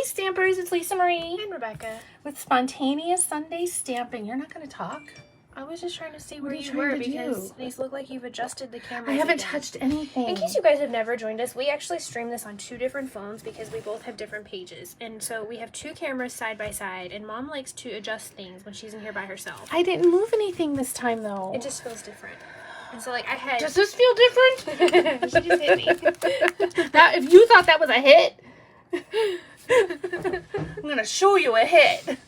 Stampers, it's Lisa Marie. And Rebecca. With Spontaneous Sunday Stamping. You're not going to talk? I was just trying to see where are you you trying were to because do? these look like you've adjusted the camera. I haven't touched anything. In case you guys have never joined us, we actually stream this on 2 different phones because we both have different pages. And so we have 2 cameras side by side, and Mom likes to adjust things when she's in here by herself. I didn't move anything this time, though. It just feels different. And so, like, I had... Does this feel different? She just hit me. Now, if you thought that was a hit, I'm going to show you a hit.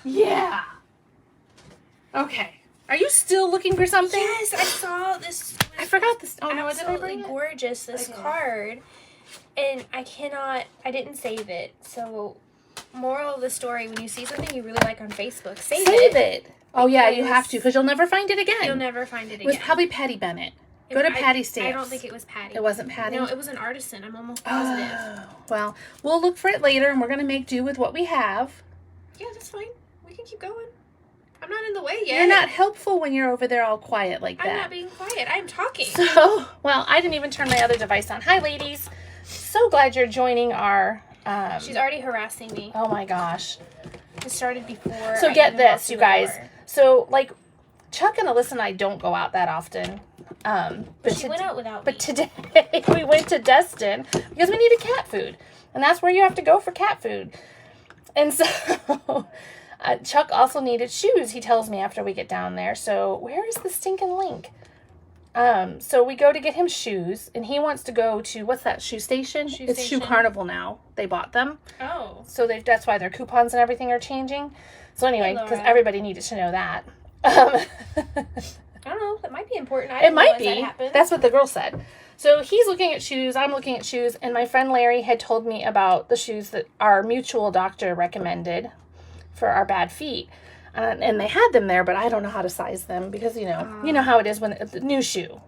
Yeah. Okay. Are you still looking for something? Yes, I saw this. I forgot this. Oh, no, did I Absolutely bring it? gorgeous, this card. And I didn't save it. So, moral of the story, when you see something you really like on Facebook, save it. Oh, yeah, you have to, because you'll never find it again. You'll never find it again. It was probably Patty Bennett. Go to Patty Stamps. I don't think it was Patty. It wasn't Patty? No, it was an artisan. I'm almost positive. Oh, well, we'll look for it later, and we're going to make do with what we have. Yeah, that's fine. We can keep going. I'm not in the way yet. You're not helpful when you're over there all quiet like that. I'm not being quiet. I'm talking. So, well, I didn't even turn my other device on. Hi, ladies. So glad you're joining our... She's already harassing me. Oh, my gosh. It started before. So get this, you guys. So, like, Chuck and Alyssa and I don't go out that often. But she went out without me. But today, we went to Destin because we needed cat food. And that's where you have to go for cat food. And so... Chuck also needed shoes, he tells me after we get down there. So where is the stinking link? So we go to get him shoes, and he wants to go to, what's that, Shoe Station? It's Shoe Carnival now. They bought them. Oh. So that's why their coupons and everything are changing. So anyway, because everybody needed to know that. I don't know. That might be important. It might be. That's what the girl said. So he's looking at shoes, I'm looking at shoes, and my friend Larry had told me about the shoes that our mutual doctor recommended for our bad feet, and they had them there, but I don't know how to size them because you know how it is when the new shoe,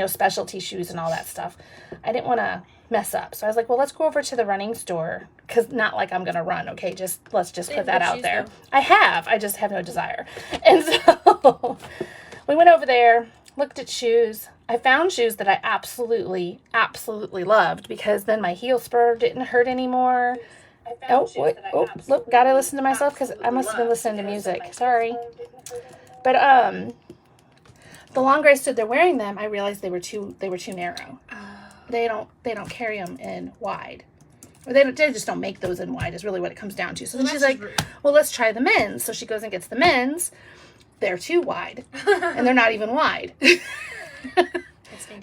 specialty shoes and all that stuff. I didn't want to mess up, so I was like, well, let's go over to the running store, because not like I'm gonna run, okay, let's just put that out there. I just have no desire. And so we went over there, looked at shoes. I found shoes that I absolutely loved, because then my heel spur didn't hurt anymore. Look, gotta listen to myself because I must have been listening to music. Sorry. But the longer I stood there wearing them, I realized they were too narrow. They don't carry them in wide. Or they just don't make those in wide is really what it comes down to. So then she's like, well, let's try the men's. So she goes and gets the men's. They're too wide. And they're not even wide.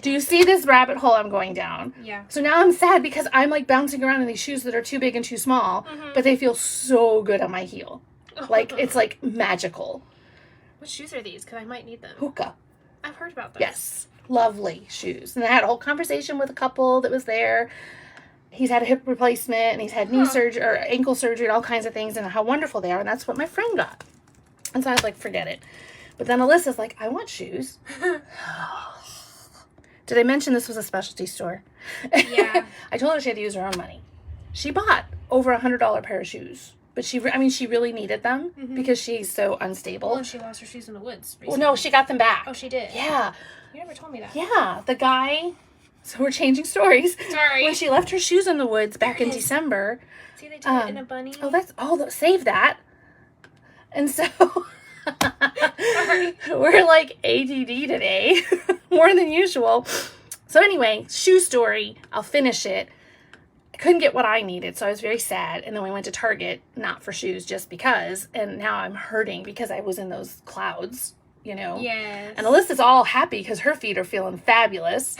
Do you see this rabbit hole I'm going down? Yeah. So now I'm sad because I'm like bouncing around in these shoes that are too big and too small, but they feel so good on my heel. Like, it's like magical. What shoes are these? Because I might need them. Hookah. I've heard about them. Yes. Lovely shoes. And I had a whole conversation with a couple that was there. He's had a hip replacement and he's had knee surgery or ankle surgery and all kinds of things and how wonderful they are. And that's what my friend got. And so I was like, forget it. But then Alyssa's like, I want shoes. Did I mention this was a specialty store? Yeah. I told her she had to use her own money. She bought over $100 pair of shoes. But she really needed them because she's so unstable. Well, and she lost her shoes in the woods recently. Well, no, she got them back. Oh, she did? Yeah. You never told me that. Yeah. The guy... So we're changing stories. Sorry. When she left her shoes in the woods back in December... See, they did it in a bunny. Save that. And so... We're like ADD today. More than usual. So anyway, shoe story. I'll finish it. I couldn't get what I needed, so I was very sad. And then we went to Target, not for shoes, just because. And now I'm hurting because I was in those clouds, Yes. And Alyssa's all happy because her feet are feeling fabulous.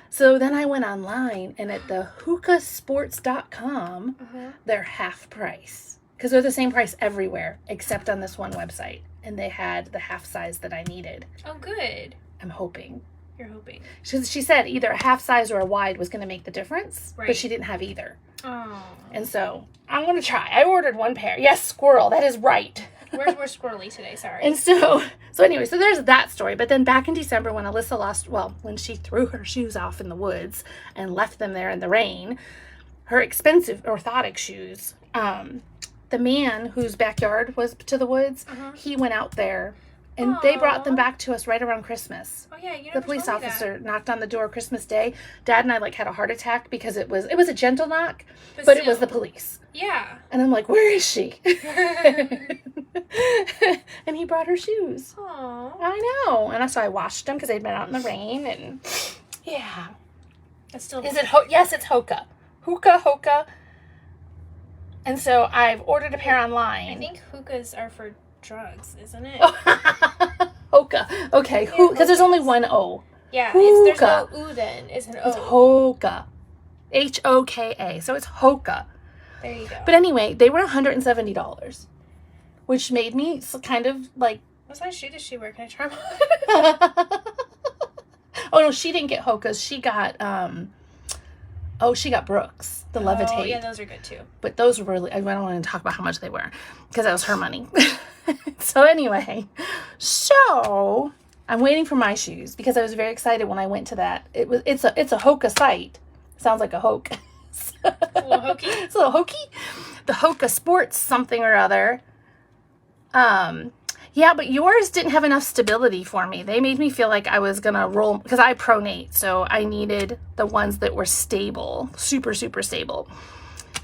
So then I went online, and at the hookahsports.com, they're half price. Because they're the same price everywhere, except on this one website. And they had the half size that I needed. Oh, good. I'm hoping. You're hoping. She said either a half size or a wide was going to make the difference. Right. But she didn't have either. Oh. And so I'm going to try. I ordered one pair. Yes, squirrel. That is right. We're squirrely today. Sorry. And so anyway, so there's that story. But then back in December when Alyssa when she threw her shoes off in the woods and left them there in the rain, her expensive orthotic shoes, the man whose backyard was to the woods, he went out there And they brought them Aw. back to us right around Christmas. Oh yeah, you The never police told me officer knocked on the door Christmas Day. Dad and I like had a heart attack because it was a gentle knock, that. but it was the police. Yeah. And I'm like, where is she? And he brought her shoes. Aww. I know. And so I washed them because they'd been out in the rain. And yeah. That's still. Is it yes, it's Hoka. Hoka. And so I've ordered a pair online. I think hookahs are for drugs, isn't it? Hoka. Okay. Because there's only one O. Yeah. There's Hookah. no U then. It's an It's O. Hoka. Hoka. So it's Hoka. There you go. But anyway, they were $170, which made me kind of like. What size shoe does she wear? Can I try them on? Oh no, she didn't get Hokas. She got she got Brooks, the Levitate. Oh, yeah, those are good too. But those were really, I don't want to talk about how much they were because that was her money. So anyway, so I'm waiting for my shoes because I was very excited when I went to that. It's a Hoka site. Sounds like a hoke. It's a little hokey. It's a little hokey. The Hoka Sports something or other. Yeah, but yours didn't have enough stability for me. They made me feel like I was going to roll, because I pronate, so I needed the ones that were stable, super, super stable.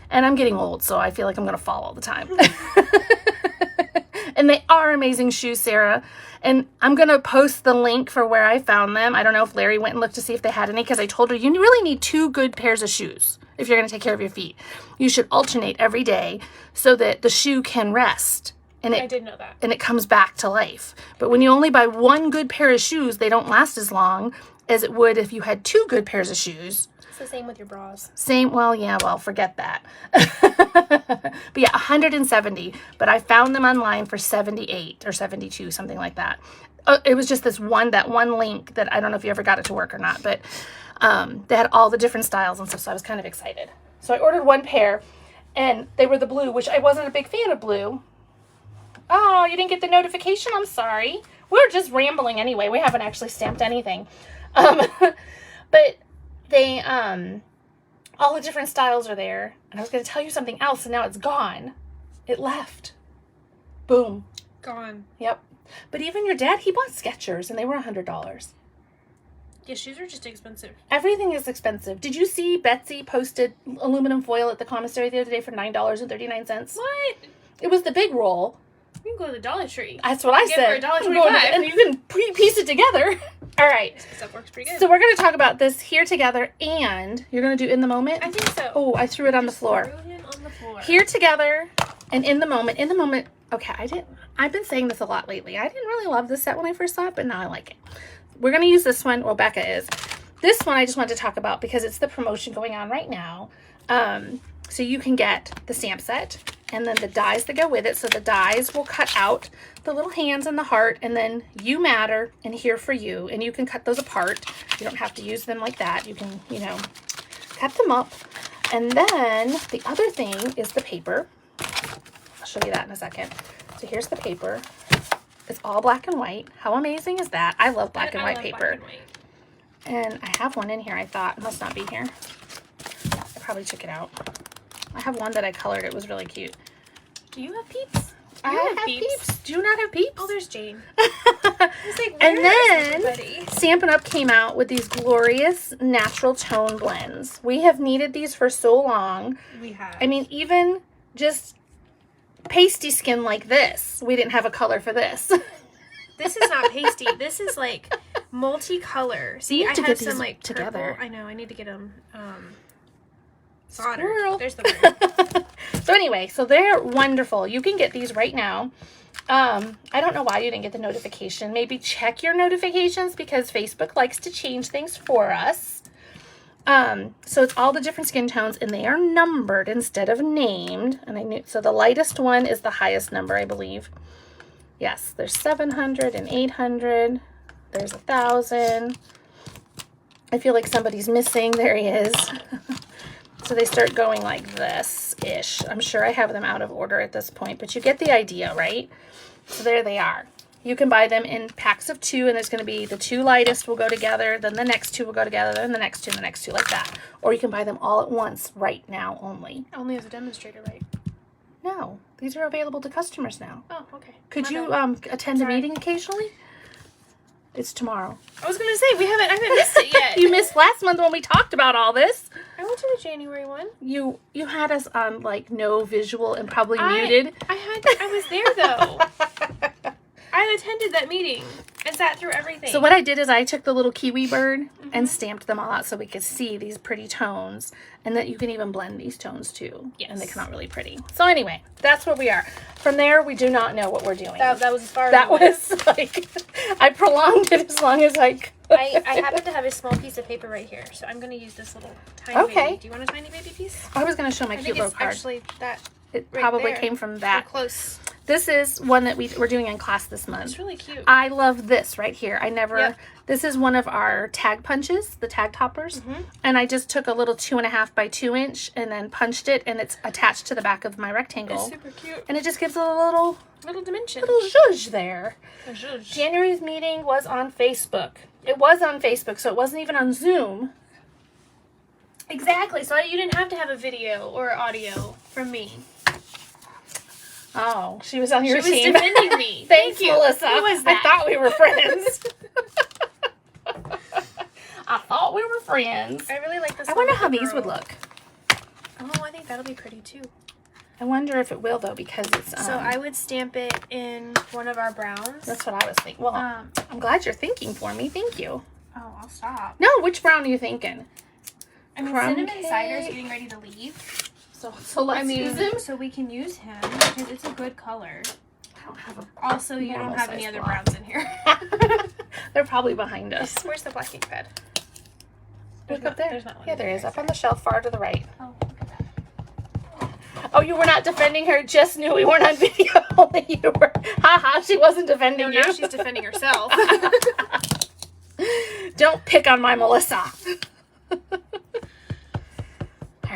And I'm getting old, so I feel like I'm going to fall all the time. And they are amazing shoes, Sarah. And I'm going to post the link for where I found them. I don't know if Larry went and looked to see if they had any, because I told her you really need 2 good pairs of shoes if you're going to take care of your feet. You should alternate every day so that the shoe can rest. And I did know that. And it comes back to life. But when you only buy 1 good pair of shoes, they don't last as long as it would if you had 2 good pairs of shoes. It's the same with your bras. Forget that. But yeah, 170. But I found them online for 78 or 72, something like that. It was just that one link that I don't know if you ever got it to work or not, but they had all the different styles and stuff, so I was kind of excited. So I ordered 1 pair, and they were the blue, which I wasn't a big fan of blue. Oh, you didn't get the notification? I'm sorry. We're just rambling anyway. We haven't actually stamped anything. But they, all the different styles are there. And I was going to tell you something else, and now it's gone. It left. Boom. Gone. Yep. But even your dad, he bought Skechers, and they were $100. Yeah, shoes are just expensive. Everything is expensive. Did you see Betsy posted aluminum foil at the commissary the other day for $9.39? What? It was the big roll. You can go to the Dollar Tree. That's what I said. For $1.25. And you can piece it together. All right. That works pretty good. So we're going to talk about this here together, and you're going to do in the moment? I think so. Oh, I threw it on the floor. Threw it on the floor. Here together and in the moment. In the moment. Okay, I've been saying this a lot lately. I didn't really love this set when I first saw it, but now I like it. We're going to use this one. Well, Becca is. This one I just wanted to talk about because it's the promotion going on right now. So you can get the stamp set and then the dies that go with it. So the dies will cut out the little hands and the heart, and then You Matter and Here For You. And you can cut those apart. You don't have to use them like that. You can, cut them up. And then the other thing is the paper. I'll show you that in a second. So here's the paper. It's all black and white. How amazing is that? I love black and white paper. And I have one in here, I thought. It must not be here. Yeah, I probably took it out. I have one that I colored. It was really cute. Do you have peeps? I have peeps. Do you not have peeps? Oh, there's Jane. And then Stampin' Up! Came out with these glorious natural tone blends. We have needed these for so long. We have. I mean, even just pasty skin like this, we didn't have a color for this. This is not pasty. This is like multicolor. See, I have some like together. Purple. I know. I need to get them soldered. Squirrel. There's the word. So anyway, so they're wonderful. You can get these right now. I don't know why you didn't get the notification. Maybe check your notifications because Facebook likes to change things for us. So it's all the different skin tones, and they are numbered instead of named. And so the lightest one is the highest number, I believe. Yes, there's 700 and 800. There's 1,000. I feel like somebody's missing. There he is. So they start going like this-ish. I'm sure I have them out of order at this point, but you get the idea, right? So there they are. You can buy them in packs of 2, and there's going to be the 2 lightest will go together, then the next 2 will go together, then the next 2, and the next 2, like that. Or you can buy them all at once right now only. Only as a demonstrator, right? No, these are available to customers now. Oh, okay. Could My you bad. attend Sorry. a meeting occasionally? It's tomorrow. I was gonna say I haven't missed it yet. You missed last month when we talked about all this. I went to the January one. You had us on like no visual and probably muted. I was there though. I attended that meeting and sat through everything. So what I did is I took the little kiwi bird and stamped them all out so we could see these pretty tones, and that you can even blend these tones too. Yes. And they come out really pretty. So anyway, that's where we are. From there, we do not know what we're doing. that was as far as That it went. was like, I prolonged it as long as I could. I happen to have a small piece of paper right here, so I'm going to use this little tiny Okay. baby. Do you want a tiny baby piece? I was going to show my I cute think little it's card. actually that It right probably there. came from We're that. close. This is one that we're doing in class this month. It's really cute. I love this right here. Yep. This is one of our tag punches, the tag toppers. And I just took a little 2.5 by 2 inch and then punched it, and it's attached to the back of my rectangle. It's super cute. And it just gives it a little Dimension. zhuzh there. A zhuzh. January's meeting was on Facebook. It was on Facebook, so it wasn't even on Zoom. Exactly. So you didn't have to have a video or audio from me. Oh, she was on your She was team. defending me. Thanks, Thank you. Melissa. Who was I that? thought we were friends. I thought we were friends. I really like this I one wonder with how the these would girl. look. Oh, I think that'll be pretty too. I wonder if it will, though, because it's... So I would stamp it in one of our browns. That's what I was thinking. Well, I'm glad you're thinking for me. Thank you. Oh, I'll stop. No, which brown are you thinking? I mean, Crumb Cinnamon Cider's cake. getting ready to leave. So let's use him. So we can use him because it's a good color. I don't have a... Also, you Normal don't have any size other block. browns in here. They're probably behind us. Where's the black ink pad? Look up there. There's not one. Yeah, there is. Up on the shelf far to the right. Oh, look at that. Oh, you were not defending her. Just knew we weren't on video. Only you were. Haha, she wasn't defending No, you. now she's defending herself. Don't pick on my Melissa. All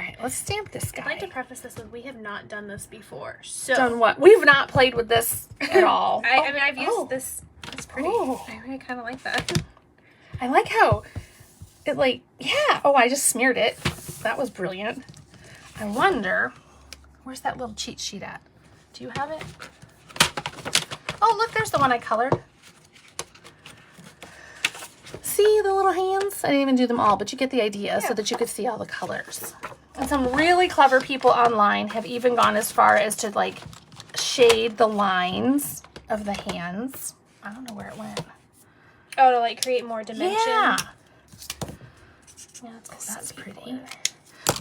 right, let's stamp this guy. I'd like to preface this with we have not done this before. So Done what? We've not played with this at all. I mean, I've used Oh. this. It's pretty. Oh. I really kind of like that. I like how it like, yeah. Oh, I just smeared it. That was brilliant. I wonder, where's that little cheat sheet at? Do you have it? Oh, look, there's the one I colored. See the little hands? I didn't even do them all, but you get the idea so that you could see all the colors. And some really clever people online have even gone as far as to like shade the lines of the hands. I don't know where it went. Oh, to like create more dimension. Yeah. Yeah, that's, That's pretty.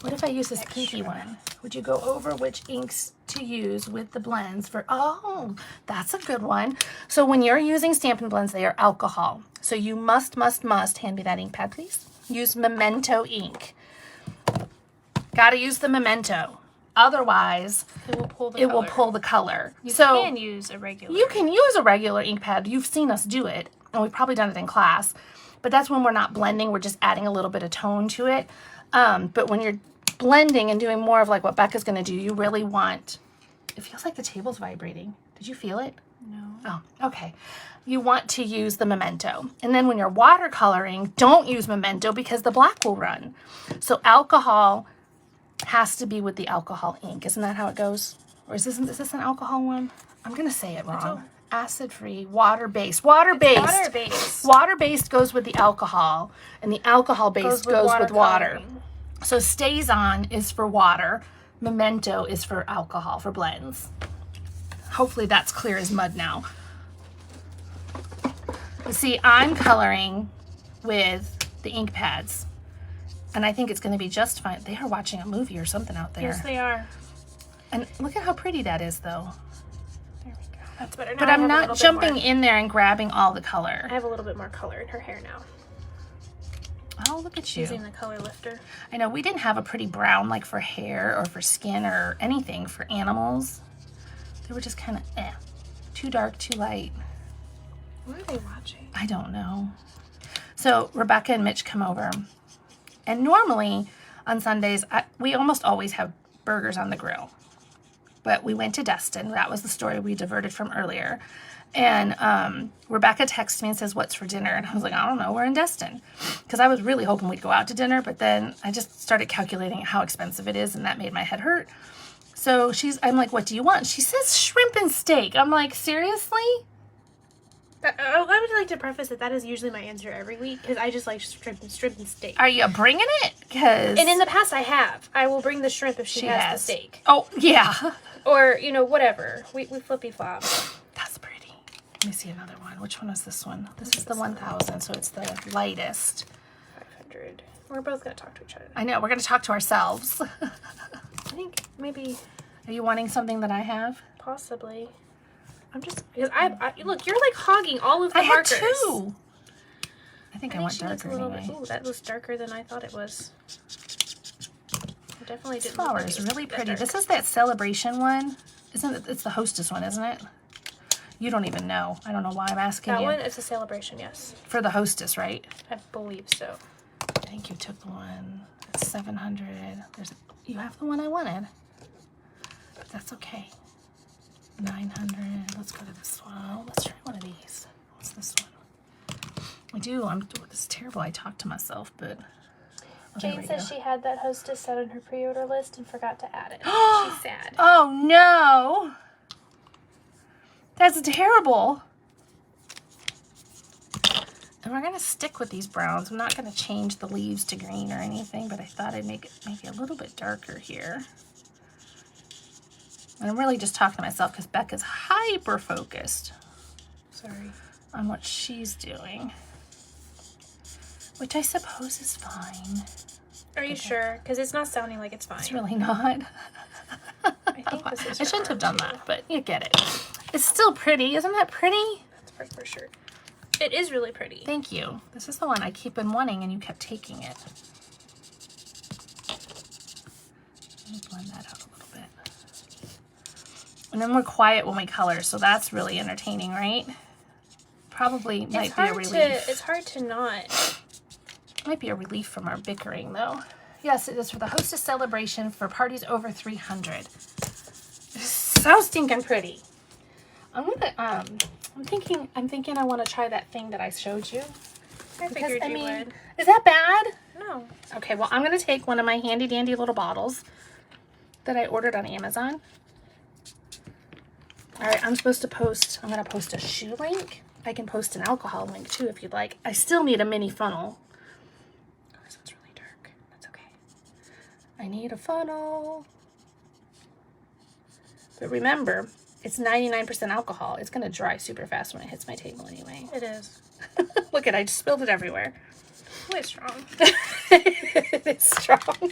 What if I use this pinky one? Would you go over which inks to use with the blends for, oh, that's a good one. So when you're using Stampin' Blends, they are alcohol. So you must, hand me that ink pad, please. Use Memento ink. Gotta use the Memento. Otherwise, It will pull the it color. will pull the color. You so can use a regular. you can use a regular ink pad. You've seen us do it, and we've probably done it in class. But that's when we're not blending. We're just adding a little bit of tone to it. But when you're blending and doing more of like what Becca's going to do, you really want... It feels like the table's vibrating. Did you feel it? No. Oh, okay. You want to use the Memento. And then when you're watercoloring, don't use Memento because the black will run. So alcohol has to be with the alcohol ink. Isn't that how it goes? Or is this an alcohol one? I'm going to say it wrong. Acid-free, water-based. Water-based. Water-based. Water-based goes with the alcohol, and the alcohol-based goes with water. coloring. So Stays On is for water. Memento is for alcohol, for blends. Hopefully that's clear as mud now. But see, I'm coloring with the ink pads, and I think it's going to be just fine. They are watching a movie or something out there. Yes, they are. And look at how pretty that is, though. There we go. That's better. Now But I I'm have a not little bit jumping more- in there and grabbing all the color. I have a little bit more color in her hair now. Oh, look at you. Using the color lifter. I know we didn't have a pretty brown like for hair or for skin or anything for animals. They were just kind of too dark, too light. What are they watching? I don't know. So Rebecca and Mitch come over, and normally on Sundays we almost always have burgers on the grill. But we went to Destin. That was the story we diverted from earlier. And Rebecca texts me and says, "What's for dinner?" And I was like, "I don't know. We're in Destin." Because I was really hoping we'd go out to dinner, but then I just started calculating how expensive it is, and that made my head hurt. So I'm like, what do you want? She says shrimp and steak. I'm like, seriously? I would like to preface that is usually my answer every week because I just like shrimp and steak. Are you bringing it? And in the past I have. I will bring the shrimp if she has the steak. Oh, yeah. Or, whatever. We flippy flop. That's pretty. Let me see another one. Which one is this one? This is the 1000, so it's the lightest. 500. We're both going to talk to each other. I know. We're going to talk to ourselves. I think maybe... Are you wanting something that I have? Possibly. I'm just... Because I look, you're like hogging all of the markers. I had 2. I think I want darker anyway. Ooh, that was darker than I thought it was. I definitely didn't. This flower is really pretty. This is that celebration one. Isn't it? It's the hostess one, isn't it? You don't even know. I don't know why I'm asking you. That one is a celebration, yes. For the hostess, right? I believe so. I think you took the one. It's 700. You have the one I wanted. But that's okay. 900. Let's go to this one. Let's try one of these. What's this one? This is terrible. I talk to myself, but... Jane says she had that hostess set on her pre-order list and forgot to add it. She's sad. Oh, no. That's terrible. And we're going to stick with these browns. I'm not going to change the leaves to green or anything, but I thought I'd make it maybe a little bit darker here. And I'm really just talking to myself because Becca's hyper-focused. Sorry. On what she's doing. Which I suppose is fine. Are you sure? Because it's not sounding like it's fine. It's really not. I think this is I shouldn't have done that, but you get it. It's still pretty. Isn't that pretty? That's for sure. It is really pretty. Thank you. This is the one I keep been wanting, and you kept taking it. Let me blend that out a little bit. And then we're quiet when we color, so that's really entertaining, right? Probably might be a relief. It's hard to not. Might be a relief from our bickering, though. Yes, it is for the hostess celebration for parties over 300. So stinking pretty. I'm thinking I want to try that thing that I showed you. I figured you would. Is that bad? No. Okay, well, I'm going to take one of my handy dandy little bottles that I ordered on Amazon. All right, I'm going to post a shoe link. I can post an alcohol link too if you'd like. I still need a mini funnel. Oh, this one's really dark. That's okay. I need a funnel. But remember, it's 99% alcohol. It's going to dry super fast when it hits my table anyway. It is. Look at it, I just spilled it everywhere. Oh, it's strong. It's strong.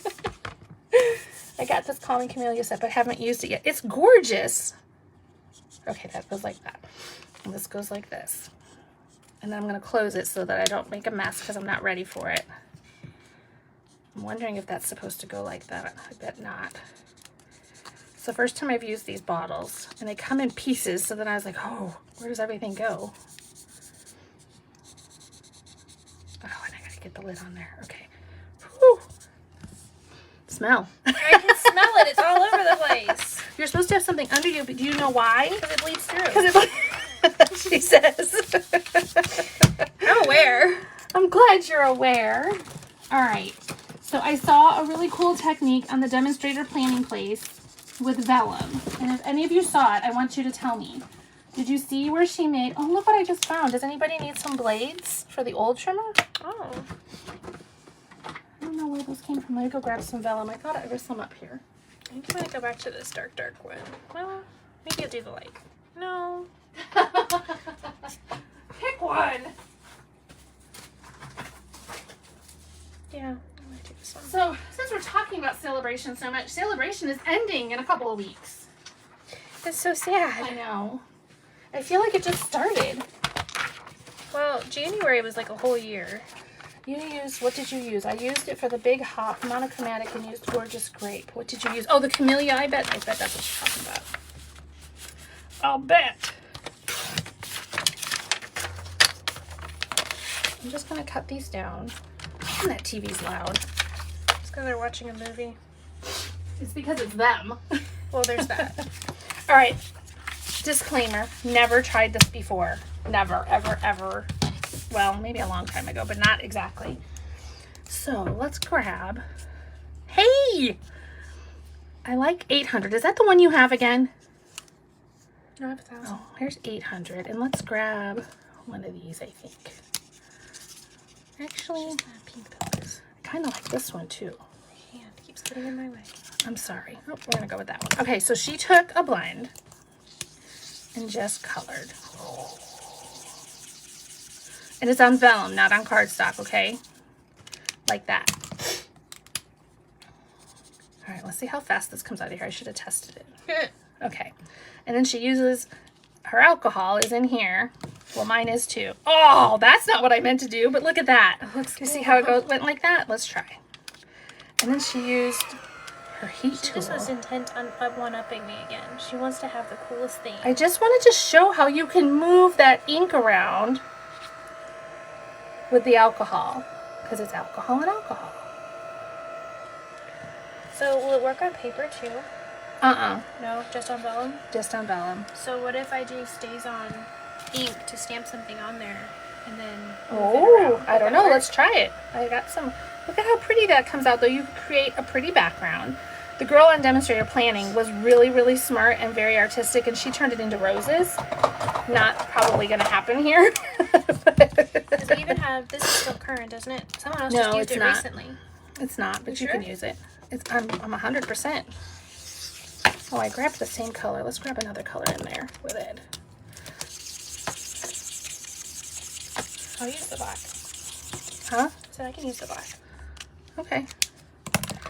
I got this Calming Camellia set, but I haven't used it yet. It's gorgeous. Okay, that goes like that. And this goes like this. And then I'm going to close it so that I don't make a mess because I'm not ready for it. I'm wondering if that's supposed to go like that. I bet not. It's the first time I've used these bottles. And they come in pieces, so then I was like, oh, where does everything go? Oh, and I got to get the lid on there. Okay. Whew. Smell. I can smell it. It's all over the place. You're supposed to have something under you, but do you know why? Because it bleeds through. Because it she says. I'm aware. I'm glad you're aware. All right. So I saw a really cool technique on the demonstrator planning place with vellum. And if any of you saw it, I want you to tell me. Did you see where she made... Oh, look what I just found. Does anybody need some blades for the old trimmer? Oh. I don't know where those came from. Let me go grab some vellum. I thought there was some up here. I think I'm going to go back to this dark, dark one. Well, maybe I'll do the light. No. Pick one. Yeah, I might do this one. So, since we're talking about Celebration so much, Celebration is ending in a couple of weeks. That's so sad. I know. I feel like it just started. Well, January was like a whole year. What did you use? I used it for the Big Hop monochromatic and used Gorgeous Grape. What did you use? Oh, the Camellia, I bet that's what you're talking about. I'll bet. I'm just going to cut these down. And that TV's loud. It's because they're watching a movie. It's because it's them. Well, there's that. All right. Disclaimer. Never tried this before. Never, ever, ever. Well, maybe a long time ago, but not exactly. So let's grab. Hey! I like 800. Is that the one you have again? No, I have 1,000. Oh, here's 800. And let's grab one of these, I think. Actually, Pink pillars. I kind of like this one too. My hand keeps getting in my way. I'm sorry. Oh, we're going to go with that one. Okay, so she took a blend and just colored. And it's on vellum, not on cardstock, okay? Like that. All right, let's see how fast this comes out of here. I should have tested it. Okay. And then she uses, her alcohol is in here. Well, mine is too. Oh, that's not what I meant to do, but look at that. Do you see how it went like that? Let's try. And then she used her heat tool. She just was intent on one-upping me again. She wants to have the coolest thing. I just wanted to show how you can move that ink around with the alcohol, because it's alcohol and alcohol. So will it work on paper too? No, just on vellum? Just on vellum. So what if I do stays on ink to stamp something on there and then Oh, I don't know. Let's try it. I got some. Look at how pretty that comes out, though. You create a pretty background. The girl on Demonstrator Planning was really, really smart and very artistic, and she turned it into roses. Not probably going to happen here. Does it even have, this is still current, isn't it? Someone else just used it recently. It's not, but you sure? can use it. I'm 100%. Oh, I grabbed the same color. Let's grab another color in there with it. I'll use the black. Huh? So I can use the black. Okay.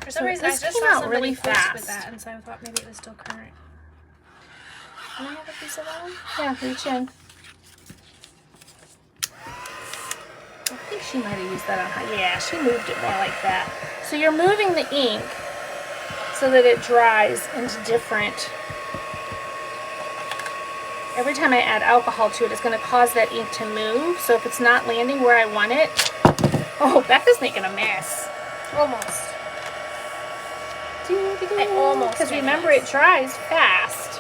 For some So reason, I this just came saw out somebody really post with fast. that, and so I thought maybe it was still current. Can I have a piece of that one? Yeah, reach in. I think she might have used that on her. Yeah, she moved it more like that. So you're moving the ink so that it dries into different. Every time I add alcohol to it, it's going to cause that ink to move. So if it's not landing where I want it. Oh, Becca's making a mess. Almost. I almost Because made a remember, mess. it dries fast.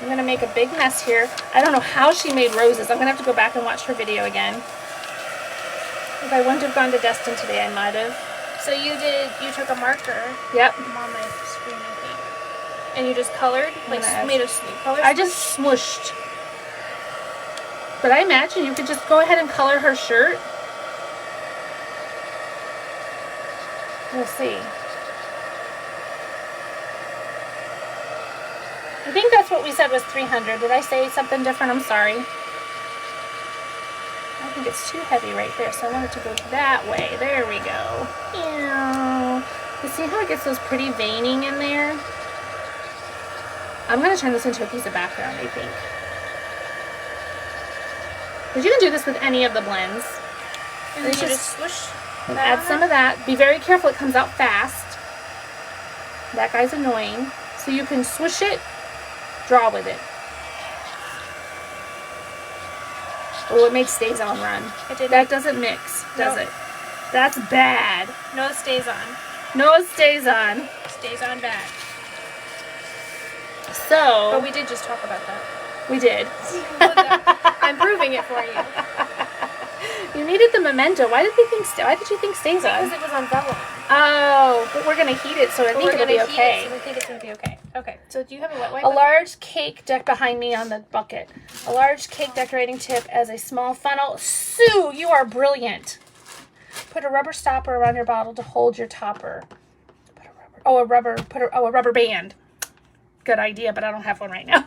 I'm going to make a big mess here. I don't know how she made roses. I'm going to have to go back and watch her video again. If I wouldn't have gone to Destin today, I might have. So you took a marker. Yep. I'm on my screen, I think. And you just colored? Like, And made a color I just smooshed. But I imagine you could just go ahead and color her shirt. We'll see. I think that's what we said was 300. Did I say something different? I'm sorry. I think it's too heavy right there, so I want it to go that way. There we go. Ew. You see how it gets those pretty veining in there? I'm going to turn this into a piece of background, I think. But you can do this with any of the blends. And then you just swoosh. And add some of that. Be very careful, it comes out fast. That guy's annoying. So you can swoosh it, draw with it. Oh, it made stays on run. It did. That doesn't mix, does Nope. it? That's bad. No, it stays on. No, it stays on. Stays on bad. So But we did just talk about that. we did. I'm proving it for you. You needed the memento. Why did you think stays on? Because it was on vellum. Oh, but we're gonna heat it, so I think it'll be okay. So we think it's going to be okay. Okay, so do you have a wet wipe? A large cake deck behind me on the bucket. A large cake decorating tip as a small funnel. Sue, you are brilliant. Put a rubber stopper around your bottle to hold your topper. A rubber band. Good idea, but I don't have one right now.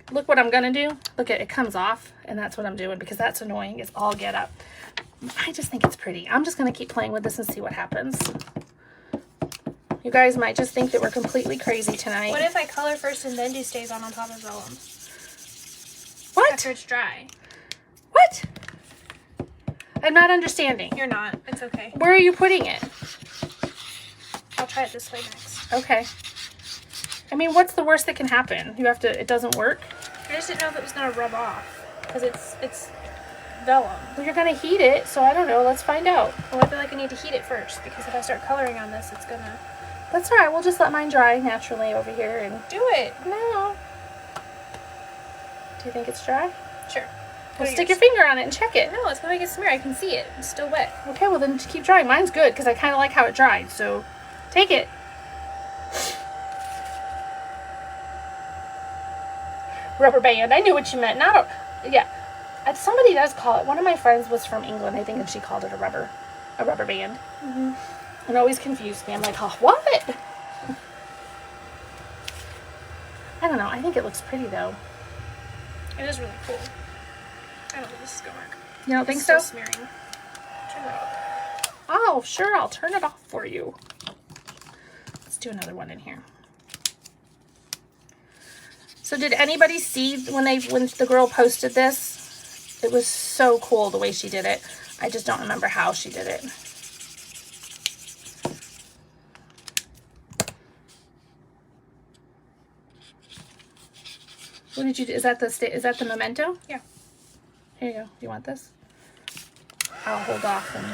Look what I'm gonna do. Look at it comes off, and that's what I'm doing because that's annoying. It's all get up. I just think it's pretty. I'm just gonna keep playing with this and see what happens. You guys might just think that we're completely crazy tonight. What if I color first and then do stays on top of vellum? What? After it's dry. What? I'm not understanding. You're not. It's okay. Where are you putting it? I'll try it this way next. Okay. I mean, what's the worst that can happen? It doesn't work? I just didn't know if it was going to rub off. Because it's vellum. Well, you're going to heat it, so I don't know. Let's find out. Well, I feel like I need to heat it first. Because if I start coloring on this, it's going to... That's all right. We'll just let mine dry naturally over here. And Do it. no. Do you think it's dry? Sure. Well, stick your finger on it and check it. No, it's gonna make it smear. I can see it. It's still wet. Okay, well then just keep drying. Mine's good because I kind of like how it dried. So take it. Rubber band. I knew what you meant. Not a, yeah. Somebody does call it. One of my friends was from England, I think, and she called it a rubber band. Mm-hmm. It always confused me. I'm like, oh, what? I don't know. I think it looks pretty though. It is really cool. I don't think this is gonna work. You don't think it's so? Still smearing. Turn it off. Oh, sure. I'll turn it off for you. Let's do another one in here. So did anybody see when the girl posted this? It was so cool the way she did it. I just don't remember how she did it. What did you do? Is that the memento? Yeah. Here you go. Do you want this? I'll hold off and.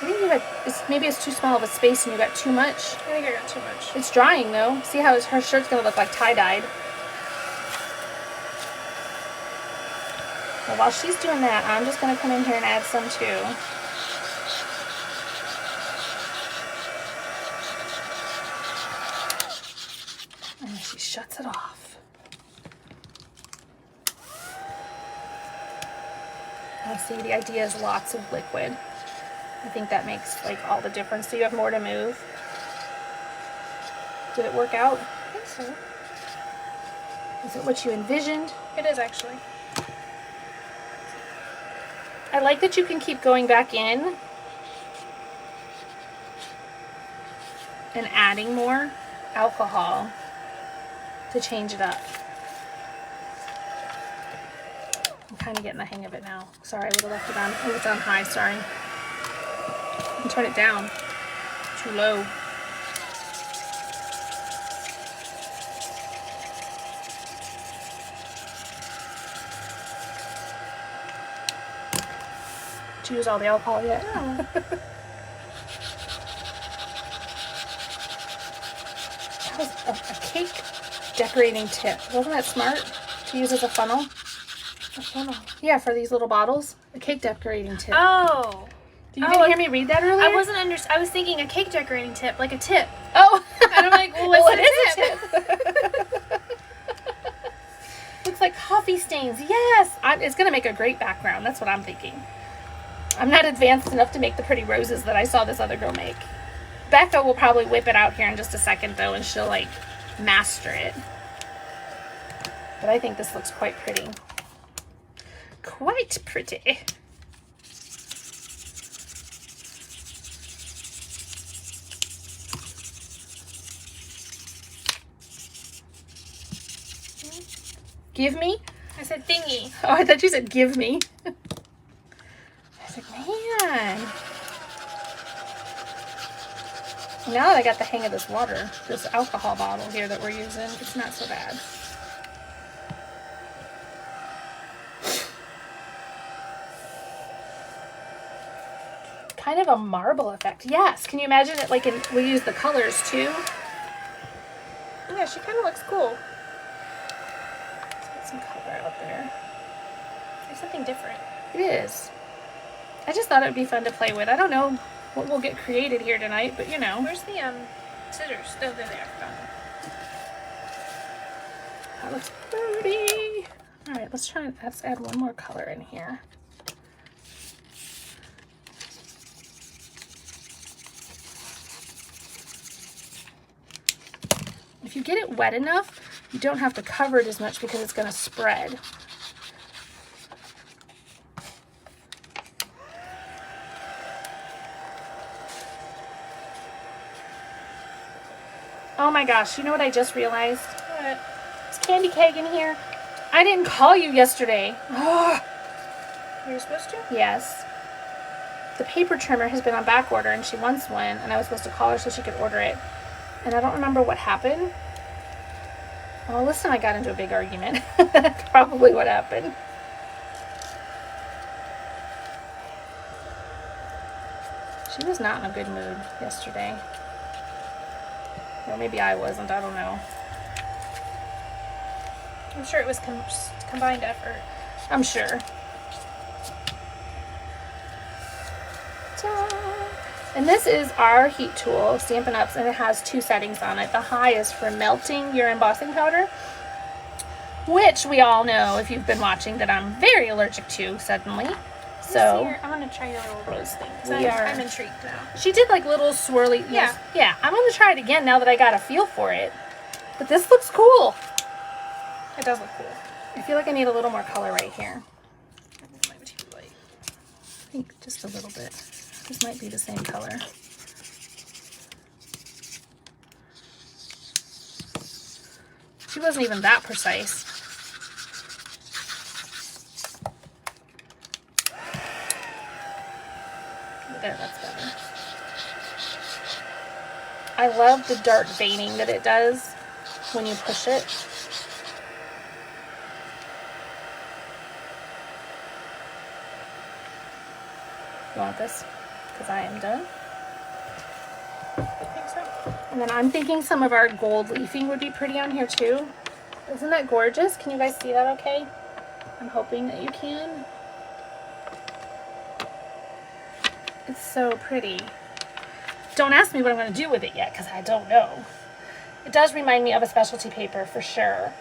I think you got, maybe it's too small of a space and you got too much. I think I got too much. It's drying though. See how her shirt's gonna look like tie-dyed. Well, while she's doing that, I'm just gonna come in here and add some too. And she shuts it off. I see the idea is lots of liquid. I think that makes like all the difference. So you have more to move. Did it work out? I think so. Is it what you envisioned? It is actually. I like that you can keep going back in and adding more alcohol to change it up. I'm kind of getting the hang of it now. Sorry, I would have left it on. Oh, it's on high, sorry. And turn it down. Too low. Did you use all the alcohol yet? No. That was a cake decorating tip. Wasn't that smart to use as a funnel? A funnel. Yeah, for these little bottles. A cake decorating tip. Oh. You didn't hear me read that earlier? I was thinking a cake decorating tip, like a tip. Oh. And I'm like, well, what's it is a tip. Looks like coffee stains. Yes. It's going to make a great background. That's what I'm thinking. I'm not advanced enough to make the pretty roses that I saw this other girl make. Becca will probably whip it out here in just a second, though, and she'll, like, master it. But I think this looks quite pretty. Quite pretty. Give me? I said thingy. Oh, I thought you said give me. I was like, man. Now that I got the hang of this water, this alcohol bottle here that we're using, it's not so bad. Kind of a marble effect. Yes. Can you imagine it like we use the colors too? Yeah, she kind of looks cool. Some color out there. There's something different. It is. I just thought it would be fun to play with. I don't know what will get created here tonight, but you know. Where's the scissors? Oh, there they are. Found them. That looks pretty. All right, let's add one more color in here. If you get it wet enough, you don't have to cover it as much because it's going to spread. Oh my gosh, you know what I just realized? What? Is Candy Keg in here? I didn't call you yesterday. Oh. You were supposed to? Yes. The paper trimmer has been on back order and she wants one, and I was supposed to call her so she could order it. And I don't remember what happened. Well, Alyssa and I got into a big argument. That's probably what happened. She was not in a good mood yesterday. Or maybe I wasn't, I don't know. I'm sure it was combined effort. I'm sure. Ta-da. And this is our heat tool, Stampin' Ups, and it has 2 settings on it. The high is for melting your embossing powder, which we all know, if you've been watching, that I'm very allergic to suddenly. So I'm gonna try your little rose thing. I'm intrigued now. She did like little swirly. Yeah. Yeah. I'm gonna try it again now that I got a feel for it. But this looks cool. It does look cool. I feel like I need a little more color right here. It might be too light. I think just a little bit. This might be the same color. She wasn't even that precise. There, that's better. I love the dark veining that it does when you push it. You want this? Because I am done. I think so. And then I'm thinking some of our gold leafing would be pretty on here too. Isn't that gorgeous? Can you guys see that okay? I'm hoping that you can. It's so pretty. Don't ask me what I'm going to do with it yet, because I don't know. It does remind me of a specialty paper for sure.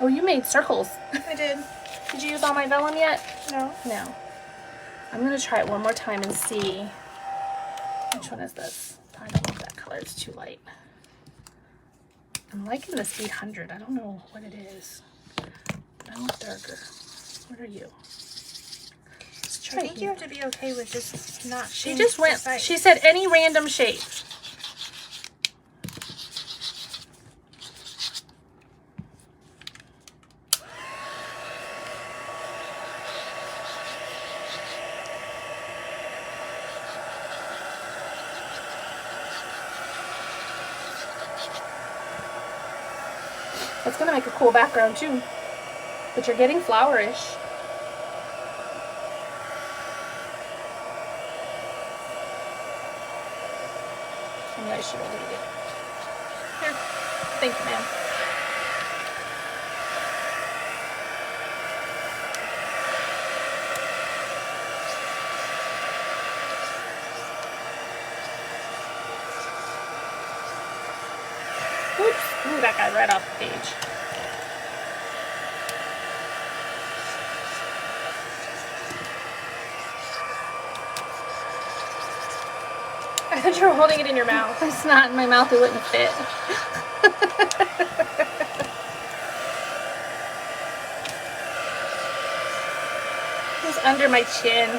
Oh, you made circles. I did. Did you use all my vellum yet? No. No. I'm going to try it one more time and see. Which one is this? I don't love that color. It's too light. I'm liking this 800. I don't know what it is. I want darker. What are you? I think you have to be okay with just not. She just went. She said any random shape. It's gonna make a cool background too. But you're getting flowerish. Maybe I should have leave it. Here. Thank you, ma'am. Oops. Ooh, that got right off the page. I thought you were holding it in your mouth. It's not in my mouth. It wouldn't fit. It's under my chin.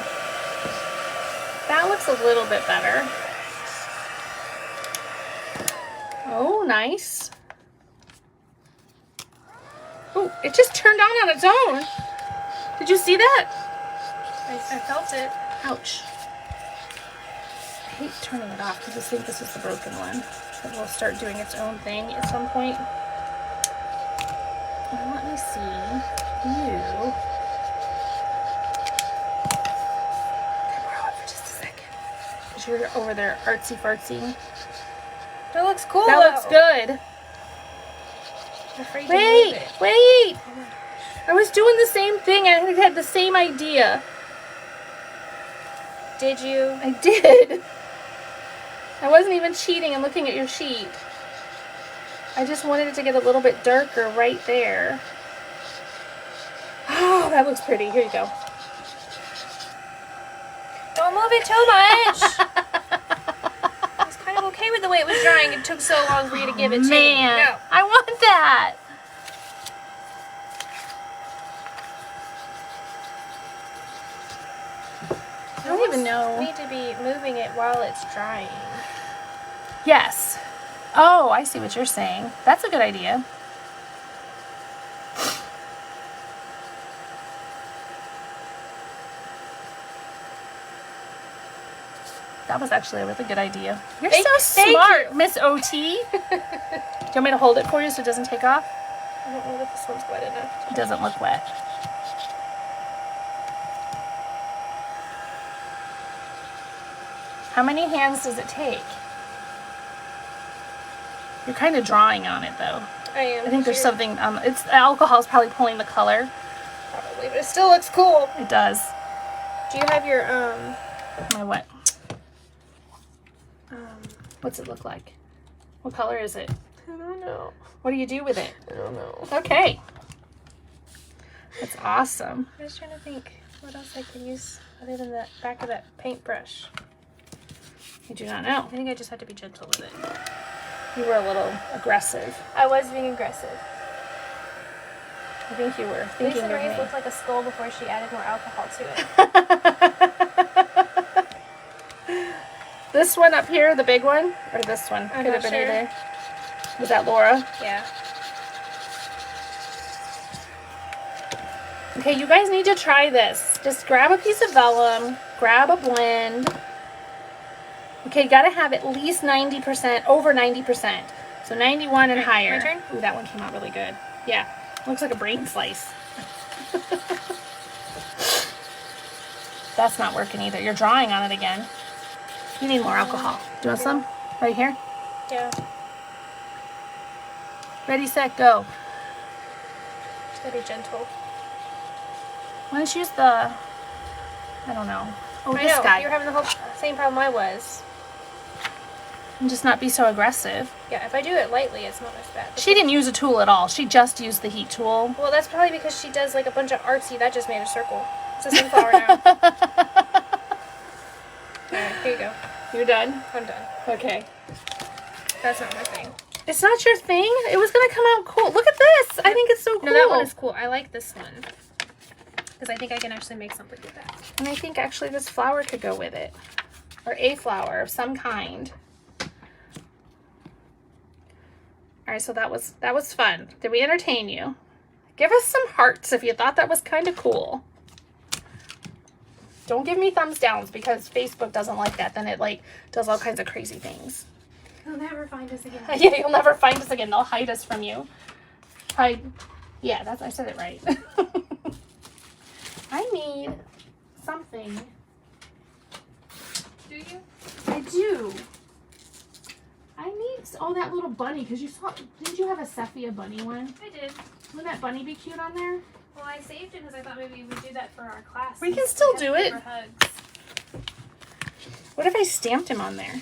That looks a little bit better. Oh, nice. Oh, it just turned on its own. Did you see that? I felt it. Ouch. I hate turning it off because I think this is the broken one. It will start doing its own thing at some point. Well, let me see. You. Can I borrow it for just a second? Because you're over there artsy fartsy. That looks cool. That looks good. I'm afraid to move it. Wait! I was doing the same thing. I had the same idea. Did you? I did. I wasn't even cheating and looking at your sheet. I just wanted it to get a little bit darker right there. Oh, that looks pretty. Here you go. Don't move it too much. I was kind of okay with the way it was drying. It took so long for you to give it to me. Man, No. I want that. I don't even know. You need to be moving it while it's drying. Yes. Oh, I see what you're saying. That's a good idea. That was actually a really good idea. You're so smart, Miss OT. Do you want me to hold it for you so it doesn't take off? I don't know that this one's wet enough. It doesn't look wet. How many hands does it take? You're kind of drawing on it though. I am. I think there's something, it's alcohol's probably pulling the color. Probably, but it still looks cool. It does. Do you have your, My what? What's it look like? What color is it? I don't know. What do you do with it? I don't know. Okay. That's awesome. I was trying to think what else I could use other than the back of that paintbrush. You do not know. I think I just had to be gentle with it. You were a little aggressive. I was being aggressive. I think you were thinking Lisa of Marie me. looked like a skull before she added more alcohol to it. This one up here, the big one, or this one? I'm Could not have been sure. either. Was that Laura? Yeah. Okay, you guys need to try this. Just grab a piece of vellum, grab a blend. Okay, you gotta have at least 90%, over 90%. So 91 and higher. my turn? Ooh, that one came out really good. Yeah, looks like a brain slice. That's not working either. You're drawing on it again. You need more alcohol. Do you want some? Right here? Yeah. Ready, set, go. Just gotta be gentle. Why don't you use the, I don't know. Oh, I this know. guy. You're having the whole same problem I was. And just not be so aggressive. Yeah, if I do it lightly, it's not as bad. She didn't use a tool at all. She just used the heat tool. Well, that's probably because she does like a bunch of artsy. That just made a circle. It's the same flower now. Alright, here you go. You're done? I'm done. Okay. That's not my thing. It's not your thing? It was going to come out cool. Look at this. I think it's so cool. No, that one is cool. I like this one. Because I think I can actually make something with that. And I think actually this flower could go with it. Or a flower of some kind. Alright, so that was fun. Did we entertain you? Give us some hearts if you thought that was kind of cool. Don't give me thumbs downs because Facebook doesn't like that. Then it like does all kinds of crazy things. You'll never find us again. Yeah, you'll never find us again. They'll hide us from you. Hide. Yeah, I said it right. I need something. Do you? I do. I need, oh, that little bunny, because you saw, didn't you have a Sepia bunny one? I did. Wouldn't that bunny be cute on there? Well, I saved it because I thought maybe we'd do that for our class. We can still do it. For hugs. What if I stamped him on there?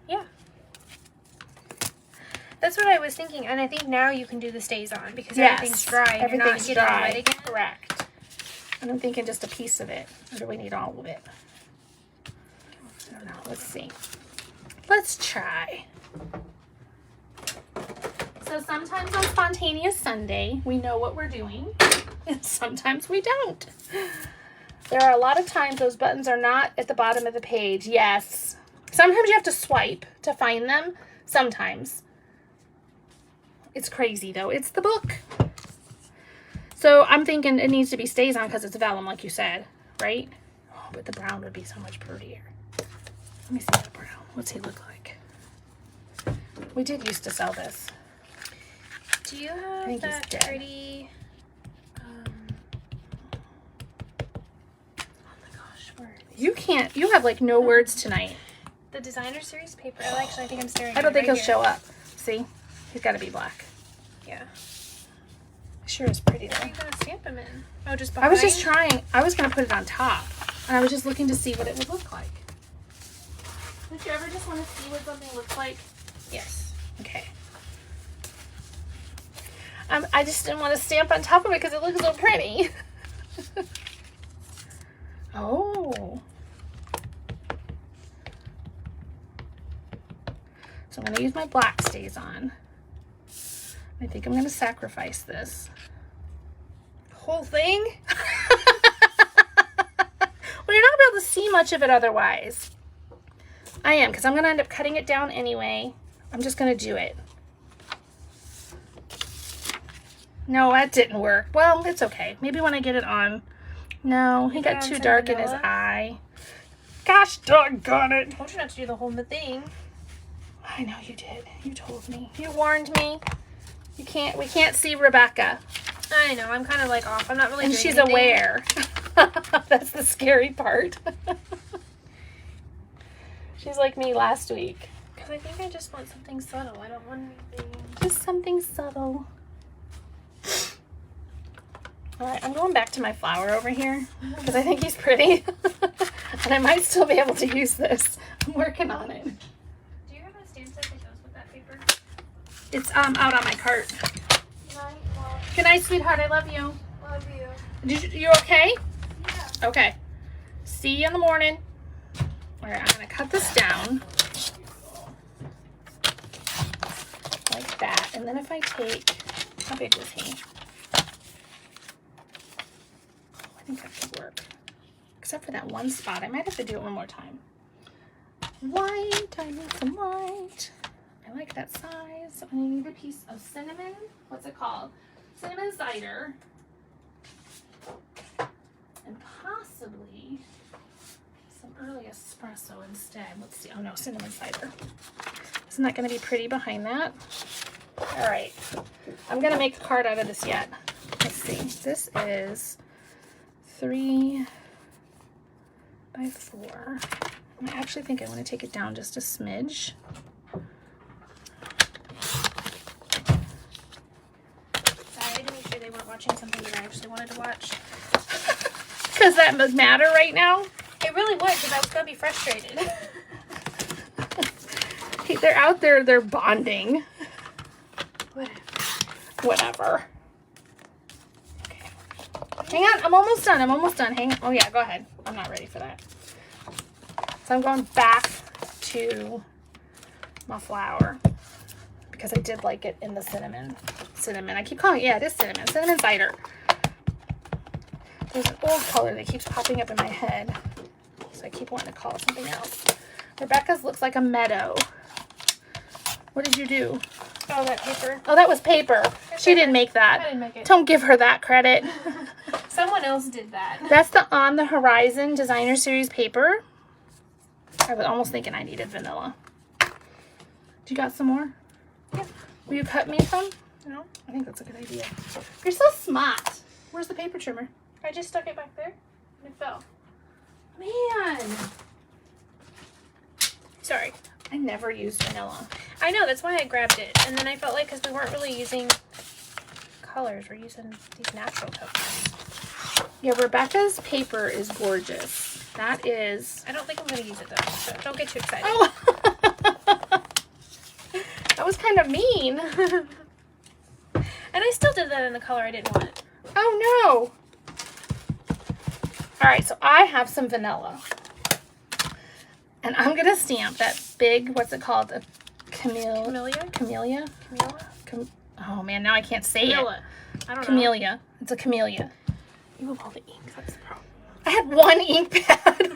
Yeah. That's what I was thinking, and I think now you can do the stays on because everything's dry. And Everything's you're not dry. getting wet again. Correct. And I'm thinking just a piece of it. Or do we need all of it? I don't know. Let's see. Let's try. So sometimes on Spontaneous Sunday, we know what we're doing. And sometimes we don't. There are a lot of times those buttons are not at the bottom of the page. Yes. Sometimes you have to swipe to find them. Sometimes. It's crazy though. It's the book. So I'm thinking it needs to be stays on because it's vellum like you said. Right? Oh, but the brown would be so much prettier. Let me see that brown. What's he look like? We did used to sell this. Do you I have think he's that dead. pretty? Oh my gosh, words. You can't. You have like no words tonight. The designer series paper. Actually, I think I'm staring. I don't at think it he'll right show up. See? He's got to be black. here. Yeah. Sure is pretty Where though. are you gonna stamp them in? Oh, just I behind. was just trying. I was going to put it on top. And I was just looking to see what it would look like. Don't you ever just want to see what something looks like? Yes. Okay. I just didn't want to stamp on top of it because it looks so pretty. Oh. So I'm going to use my black stays on. I think I'm going to sacrifice this. Whole thing? Well, you're not going to be able to see much of it otherwise. I am, because I'm going to end up cutting it down anyway. I'm just going to do it. No, that didn't work. Well, it's okay. Maybe when I get it on. No, he got too dark in his eye. Gosh doggone it. I told you not to do the whole thing. I know you did. You told me. You warned me. We can't see Rebecca. I know. I'm kind of like off. I'm not really. And doing she's anything. aware. That's the scary part. She's like me last week. Because I think I just want something subtle. I don't want anything. Just something subtle. All right, I'm going back to my flower over here because I think he's pretty. And I might still be able to use this. I'm working on it. Do you have a stamp set that goes with that paper? It's out on my cart. Good night, sweetheart. I love you. Love you. You okay? Yeah. Okay. See you in the morning. All right, I'm going to cut this down. Like that. And then if I take, how big was he? I think that could work. Except for that one spot. I might have to do it one more time. White. I need some white. I like that size. I need a piece of cinnamon. What's it called? Cinnamon cider. And possibly some early espresso instead. Let's see. Oh no, cinnamon cider. Isn't that going to be pretty behind that? All right. I'm going to make a card out of this yet. Let's see. This is 3 by 4. I actually think I want to take it down just a smidge. Sorry to make sure they weren't watching something that I actually wanted to watch. Because that must matter right now. It really would, because I was going to be frustrated. Hey, they're out there, they're bonding. Whatever. Okay. Hang on, I'm almost done. Hang on. Oh yeah, go ahead. I'm not ready for that. So I'm going back to my flower because I did like it in the cinnamon. I keep calling it, yeah, it is cinnamon. Cinnamon cider. There's an old color that keeps popping up in my head. So I keep wanting to call it something else. Rebecca's looks like a meadow. What did you do? Oh, that paper. Oh, that was paper. She didn't make that. I didn't make it. Don't give her that credit. Someone else did that. That's the On the Horizon Designer Series paper. I was almost thinking I needed vanilla. You got some more? Yeah. Will you cut me some? No. I think that's a good idea. You're so smart. Where's the paper trimmer? I just stuck it back there and it fell. Man. Sorry. I never used vanilla. I know, that's why I grabbed it. And then I felt like, because we weren't really using colors, we're using these natural colors. Yeah, Rebecca's paper is gorgeous. That is... I don't think I'm going to use it though, so don't get too excited. Oh. That was kind of mean. And I still did that in the color I didn't want. Oh no. All right, so I have some vanilla. And I'm going to stamp that big, what's it called? A Camellia? Camellia? Camilla? Oh man, now I can't say Camilla. it. I don't know. Camellia. It's a camellia. You have all the ink, that's the problem. I had one ink pad.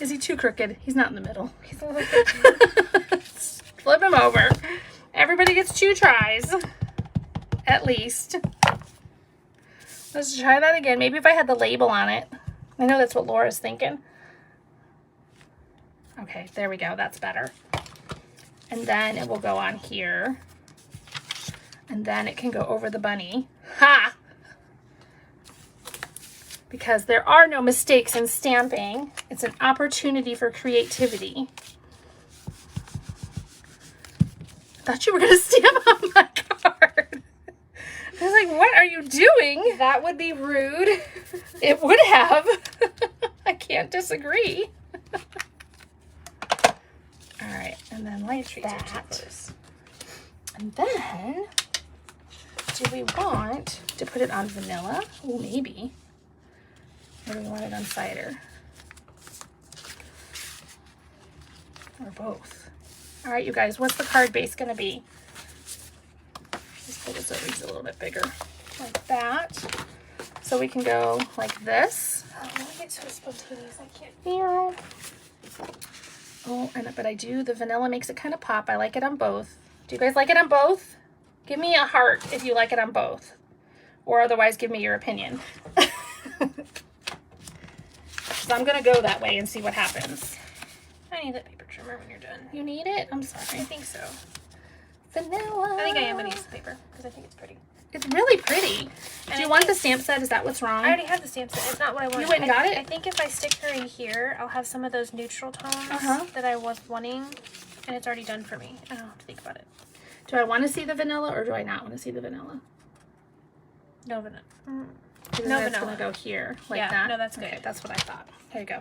Is he too crooked? He's not in the middle. He's a little crooked. Flip him over. Everybody gets 2 tries. At least. Let's try that again. Maybe if I had the label on it. I know that's what Laura's thinking. Okay, there we go. That's better. And then it will go on here. And then it can go over the bunny. Ha! Because there are no mistakes in stamping. It's an opportunity for creativity. I thought you were going to stamp on my card. I was like, what are you doing? That would be rude. It would have. I can't disagree. All right, and then like that. And then, do we want to put it on vanilla? Oh, maybe. Or do we want it on cider? Or both? All right, you guys, what's the card base going to be? Let's pull this over just a little bit bigger. Like that. So we can go like this. Oh, I get so spontaneous. I can't. Here. Oh, but I do. The vanilla makes it kind of pop. I like it on both. Do you guys like it on both? Give me a heart if you like it on both. Or otherwise, give me your opinion. So I'm going to go that way and see what happens. I need that paper trimmer when you're done. You need it? I'm sorry. I think so. Vanilla. I think I am going to use the paper because I think it's pretty. It's really pretty. Do you want the stamp set? Is that what's wrong? I already have the stamp set. It's not what I want. You went and got it? I think if I stick her in here, I'll have some of those neutral tones that I was wanting, and it's already done for me. I don't have to think about it. Do I want to see the vanilla or do I not want to see the vanilla? No vanilla. No vanilla. It's going to go here like that. No, that's good. Okay, that's what I thought. Here you go.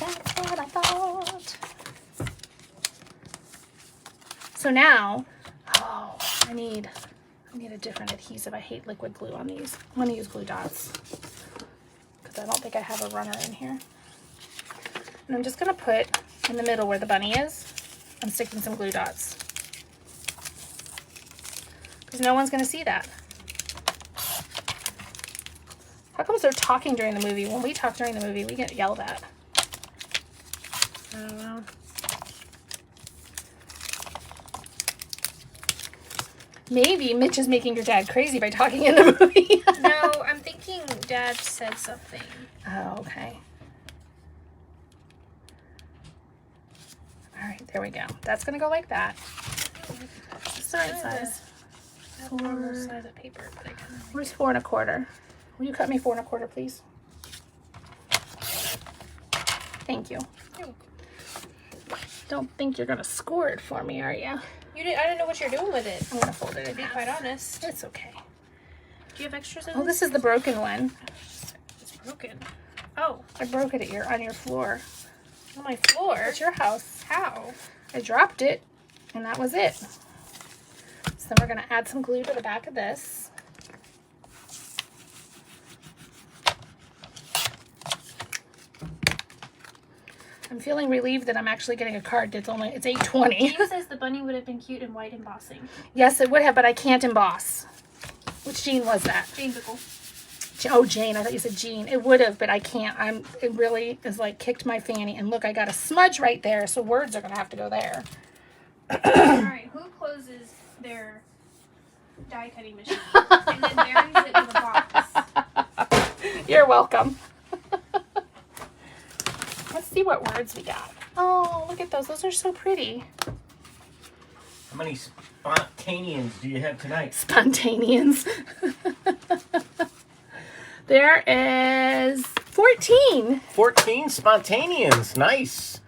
That's what I thought. So now, I need a different adhesive. I hate liquid glue on these. I'm going to use glue dots because I don't think I have a runner in here. And I'm just going to put in the middle where the bunny is, I'm sticking some glue dots because no one's going to see that. How come they're talking during the movie? When we talk during the movie, we get yelled at. I don't know. Maybe Mitch is making your dad crazy by talking in the movie. No, I'm thinking Dad said something. Oh, okay. All right, there we go. That's going to go like that. It's the right size. Four size of paper, but I kind of. Where's 4 1/4? Will you cut me 4 1/4, please? Thank you. Don't think you're going to score it for me, are you? I don't know what you're doing with it. I'm going to fold it To in be half. quite honest. It's okay. Do you have extras of Oh, this is the broken one. It's broken. Oh, I broke it on your floor. on my floor. It's your house. How? I dropped it, and that was it. So then we're going to add some glue to the back of this. I'm feeling relieved that I'm actually getting a card that's it's $8.20. Jean says the bunny would have been cute in white embossing. Yes, it would have, but I can't emboss. Which Jean was that? Jane Bickle. Oh, Jane. I thought you said Jean. It would have, but I can't. It really is like kicked my fanny. And look, I got a smudge right there, so words are going to have to go there. Alright, who closes their die cutting machine and then buries it in the box? You're welcome. Let's see what words we got. Oh, look at those. Those are so pretty. How many spontaneans do you have tonight? Spontaneans. There is 14. 14 spontaneans. Nice.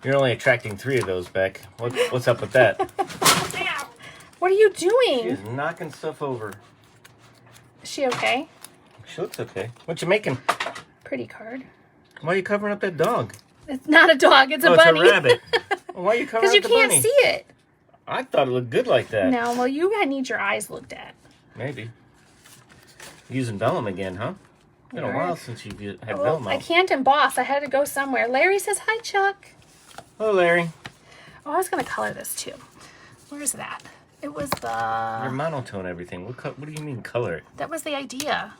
You're only attracting 3 of those, Beck. What's up with that? Ow! What are you doing? She's knocking stuff over. Is she okay? She looks okay. What you making? Pretty card. Why are you covering up that dog? It's not a dog. It's a Oh, bunny. it's a rabbit. Well, why are you covering Because up you the can't bunny? see it. I thought it looked good like that. No, well, you need your eyes looked at. Maybe. Using vellum again, huh? Been a Right. while since you've had Well, vellum I out. can't emboss. I had to go somewhere. Larry says, hi, Chuck. Hello, Larry. Oh, I was going to color this too. Where's that? It was You're the... monotone everything. What do you mean color it? That was the idea.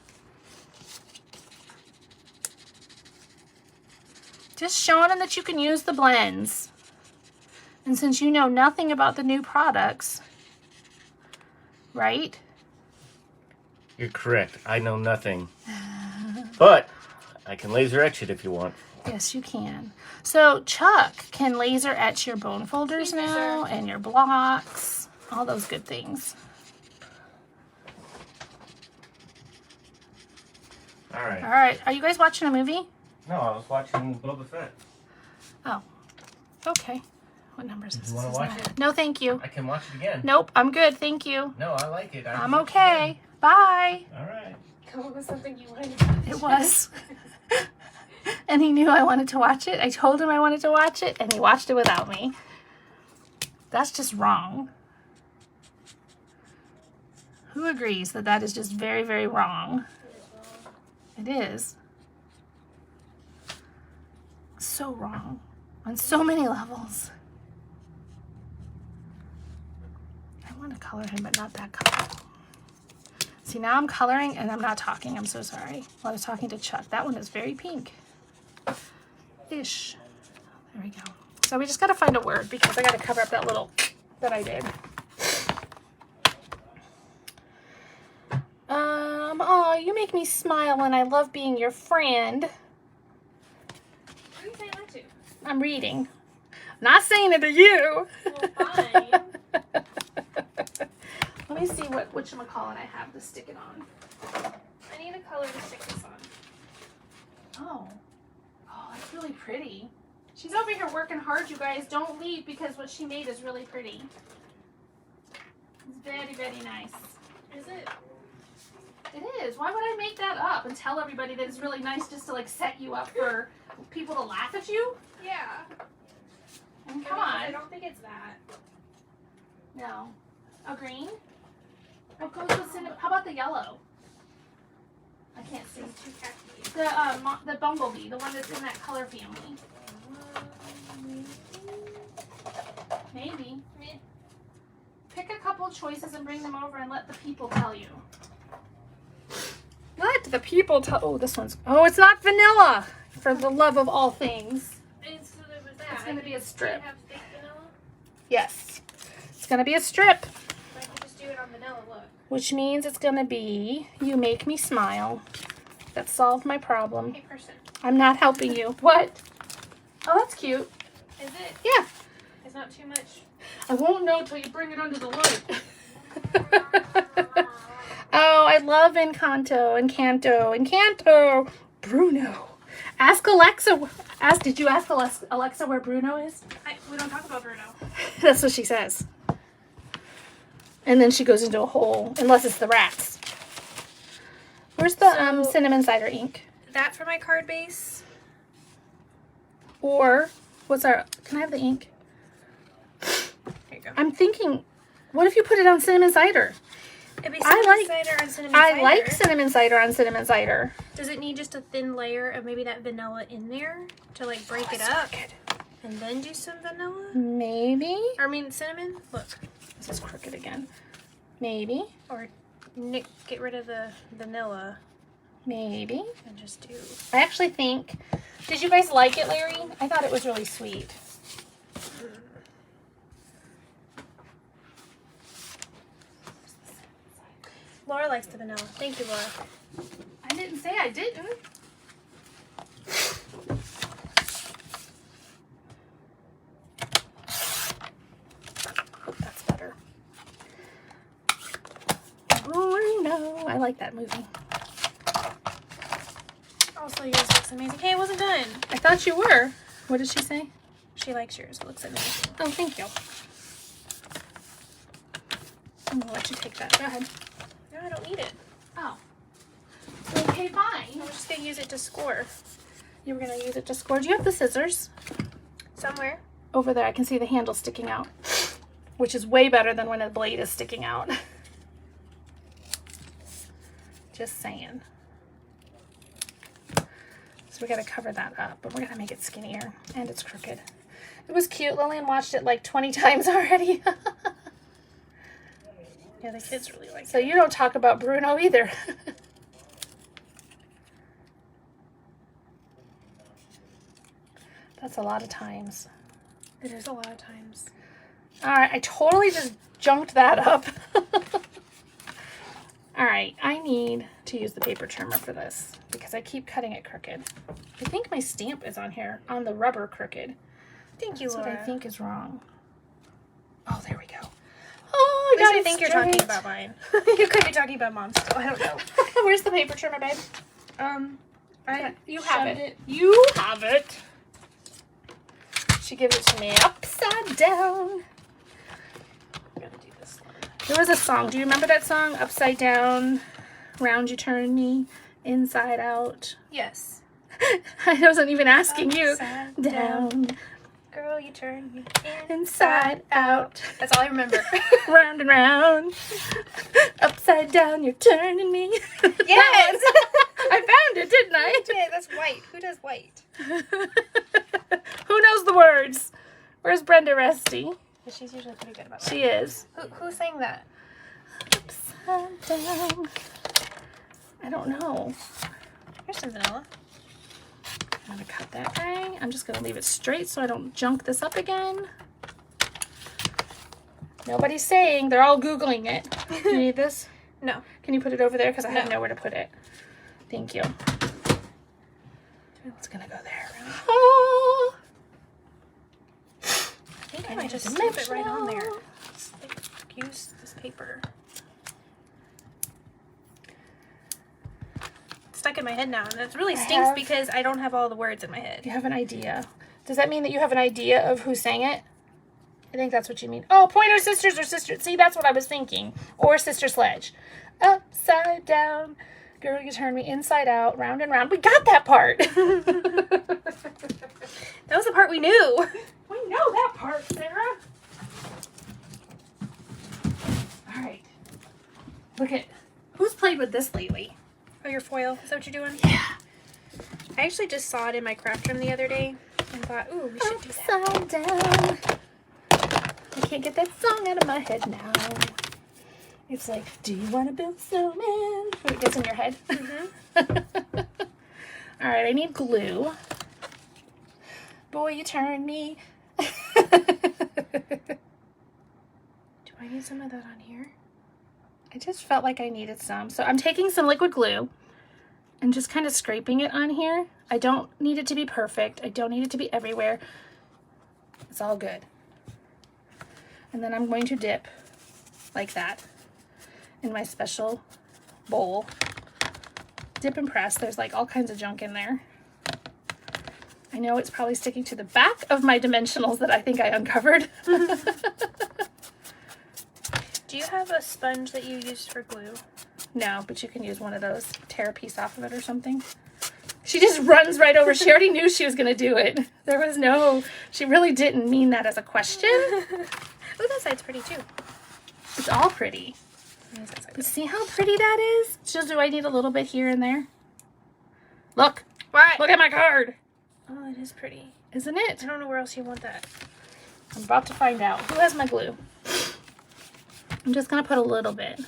Just showing them that you can use the blends. And since you know nothing about the new products, right? You're correct. I know nothing. But I can laser etch it if you want. Yes, you can. So Chuck can laser etch your bone folders Excuse me, now sir. and your blocks, all those good things. All right. All right, are you guys watching a movie? No, I was watching Boba Fett. Oh, okay. What number is this? You wanna This is watch nine. it? No, thank you. I can watch it again. Nope, I'm good, thank you. No, I like it. I'm okay. Bye. All right. Come up with something you wanted. It was. And he knew I wanted to watch it. I told him I wanted to watch it, and he watched it without me. That's just wrong. Who agrees that that is just very, very wrong? It is. So wrong. On so many levels. I want to color him, but not that color. See, now I'm coloring and I'm not talking. I'm so sorry. Well, I was talking to Chuck. That one is very pink. Ish. There we go. So we just got to find a word because I got to cover up that little that I did. Oh, you make me smile and I love being your friend. Who are you saying that to? I'm reading. Not saying it to you. Well, fine. me see what whatchamacallit I have to stick it on. I need a color to stick this on. Oh. Oh, that's really pretty. She's over here working hard, you guys. Don't leave because what she made is really pretty. It's very, very nice. Is it? It is. Why would I make that up and tell everybody that it's really nice just to like set you up for people to laugh at you? Yeah. I mean, come on. I don't think it's that. No. A green? Oh, goes with cinnamon. How about the yellow? I can't see. It's too khaki. The bumblebee, the one that's in that color family. Maybe. Meh. Pick a couple choices and bring them over and let the people tell you. Let the people tell. Oh, this one's. Oh, it's not vanilla. For the love of all things. And so there was that. It's gonna be a strip. Do you have fake vanilla? Yes. It's gonna be a strip. I can just do it on vanilla, look. Which means it's gonna be You Make Me Smile. That solved my problem. Hey, person. I'm not helping you. What? Oh, that's cute. Is it? Yeah. It's not too much. I won't know till you bring it under the light. Oh, I love Encanto. Bruno. Ask Alexa. Did you ask Alexa where Bruno is? We don't talk about Bruno. That's what she says. And then she goes into a hole, unless it's the rats. Where's the cinnamon cider ink? That for my card base. Or, can I have the ink? There you go. I'm thinking, what if you put it on cinnamon cider? It'd be cinnamon cider on cinnamon cider. I like cinnamon cider on cinnamon cider. Does it need just a thin layer of maybe that vanilla in there to like break it up? Crooked. And then do some vanilla? Maybe. Or I mean cinnamon? Look. This is crooked again. Maybe. Or get rid of the vanilla Maybe. and just do. I actually think. Did you guys like it, Larry? I thought it was really sweet. Laura likes the vanilla. Thank you, Laura. I didn't say I didn't. That's better. Oh no, I like that movie. Also, yours looks amazing. Hey, it wasn't done. I thought you were. What did she say? She likes yours. It looks amazing. Oh, thank you. I'm gonna let you take that. Go ahead. No, I don't need it. Oh. Okay, fine. I was just gonna use it to score. You were gonna use it to score. Do you have the scissors? Somewhere. Over there, I can see the handle sticking out, which is way better than when a blade is sticking out. Just saying. So we gotta cover that up, but we're gonna make it skinnier, and it's crooked. It was cute. Lillian watched it like 20 times already. Yeah, the kids really like it. So you don't talk about Bruno either. That's a lot of times. It is a lot of times. All right, I totally just junked that up. All right, I need to use the paper trimmer for this because I keep cutting it crooked. I think my stamp is on here, on the rubber crooked. Thank you, That's Laura. what I think is wrong. Oh, there we go. Oh, At I least got I it think you're straight. talking about mine. You could be talking about mom still. I don't know. Where's the paper trimmer, babe? You have it. You have it. She gives it to me upside down. I'm gonna do this one. There was a song. Do you remember that song? Upside down, round you turn me, inside out. Yes. I wasn't even asking you. Upside Down, Girl, you turn me inside out, That's all I remember. round and round. Upside down, you're turning me. Yes! I found it, didn't I? Yeah, that's white. Who does white? Who knows the words? Where's Brenda Resty? She's usually pretty good about that. She is. Who sang that? Upside down. I don't know. Here's some vanilla. I'm gonna cut that guy. I'm just gonna leave it straight so I don't junk this up again. Nobody's saying, they're all Googling it. Do you need this? No. Can you put it over there? Because I have No. nowhere to put it. Thank you. It's gonna go there. Oh. I think I might just slip it right on there. Just, like, use this paper. stuck in my head now, and that really stinks because I don't have all the words in my head. You have an idea. Does that mean that you have an idea of who sang it? I think that's what you mean. Oh, Pointer Sisters or Sister... See, that's what I was thinking. Or Sister Sledge. Upside down. Girl, you turn me inside out, round and round. We got that part. That was the part we knew. We know that part, Sarah. All right. Look at... Who's played with this lately? Oh, your foil. Is that what you're doing? Yeah. I actually just saw it in my craft room the other day and thought, ooh, we should do that. Upside down. I can't get that song out of my head now. It's like, do you want to build a snowman? It gets in your head. Mm-hmm. All right, I need glue. Boy, you turn me. Do I need some of that on here? I just felt like I needed some. So I'm taking some liquid glue and just kind of scraping it on here. I don't need it to be perfect. I don't need it to be everywhere. It's all good. And then I'm going to dip like that in my special bowl. Dip and press. There's like all kinds of junk in there. I know it's probably sticking to the back of my dimensionals that I think I uncovered. Do you have a sponge that you used for glue? No, but you can use one of those. Tear a piece off of it or something. She just runs right over. She already knew she was going to do it. There was no... She really didn't mean that as a question. Oh, that side's pretty too. It's all pretty. But see how pretty that is? Just do I need a little bit here and there? Look. What? Look at my card. Oh, it is pretty. Isn't it? I don't know where else you want that. I'm about to find out. Who has my glue? I'm just going to put a little bit.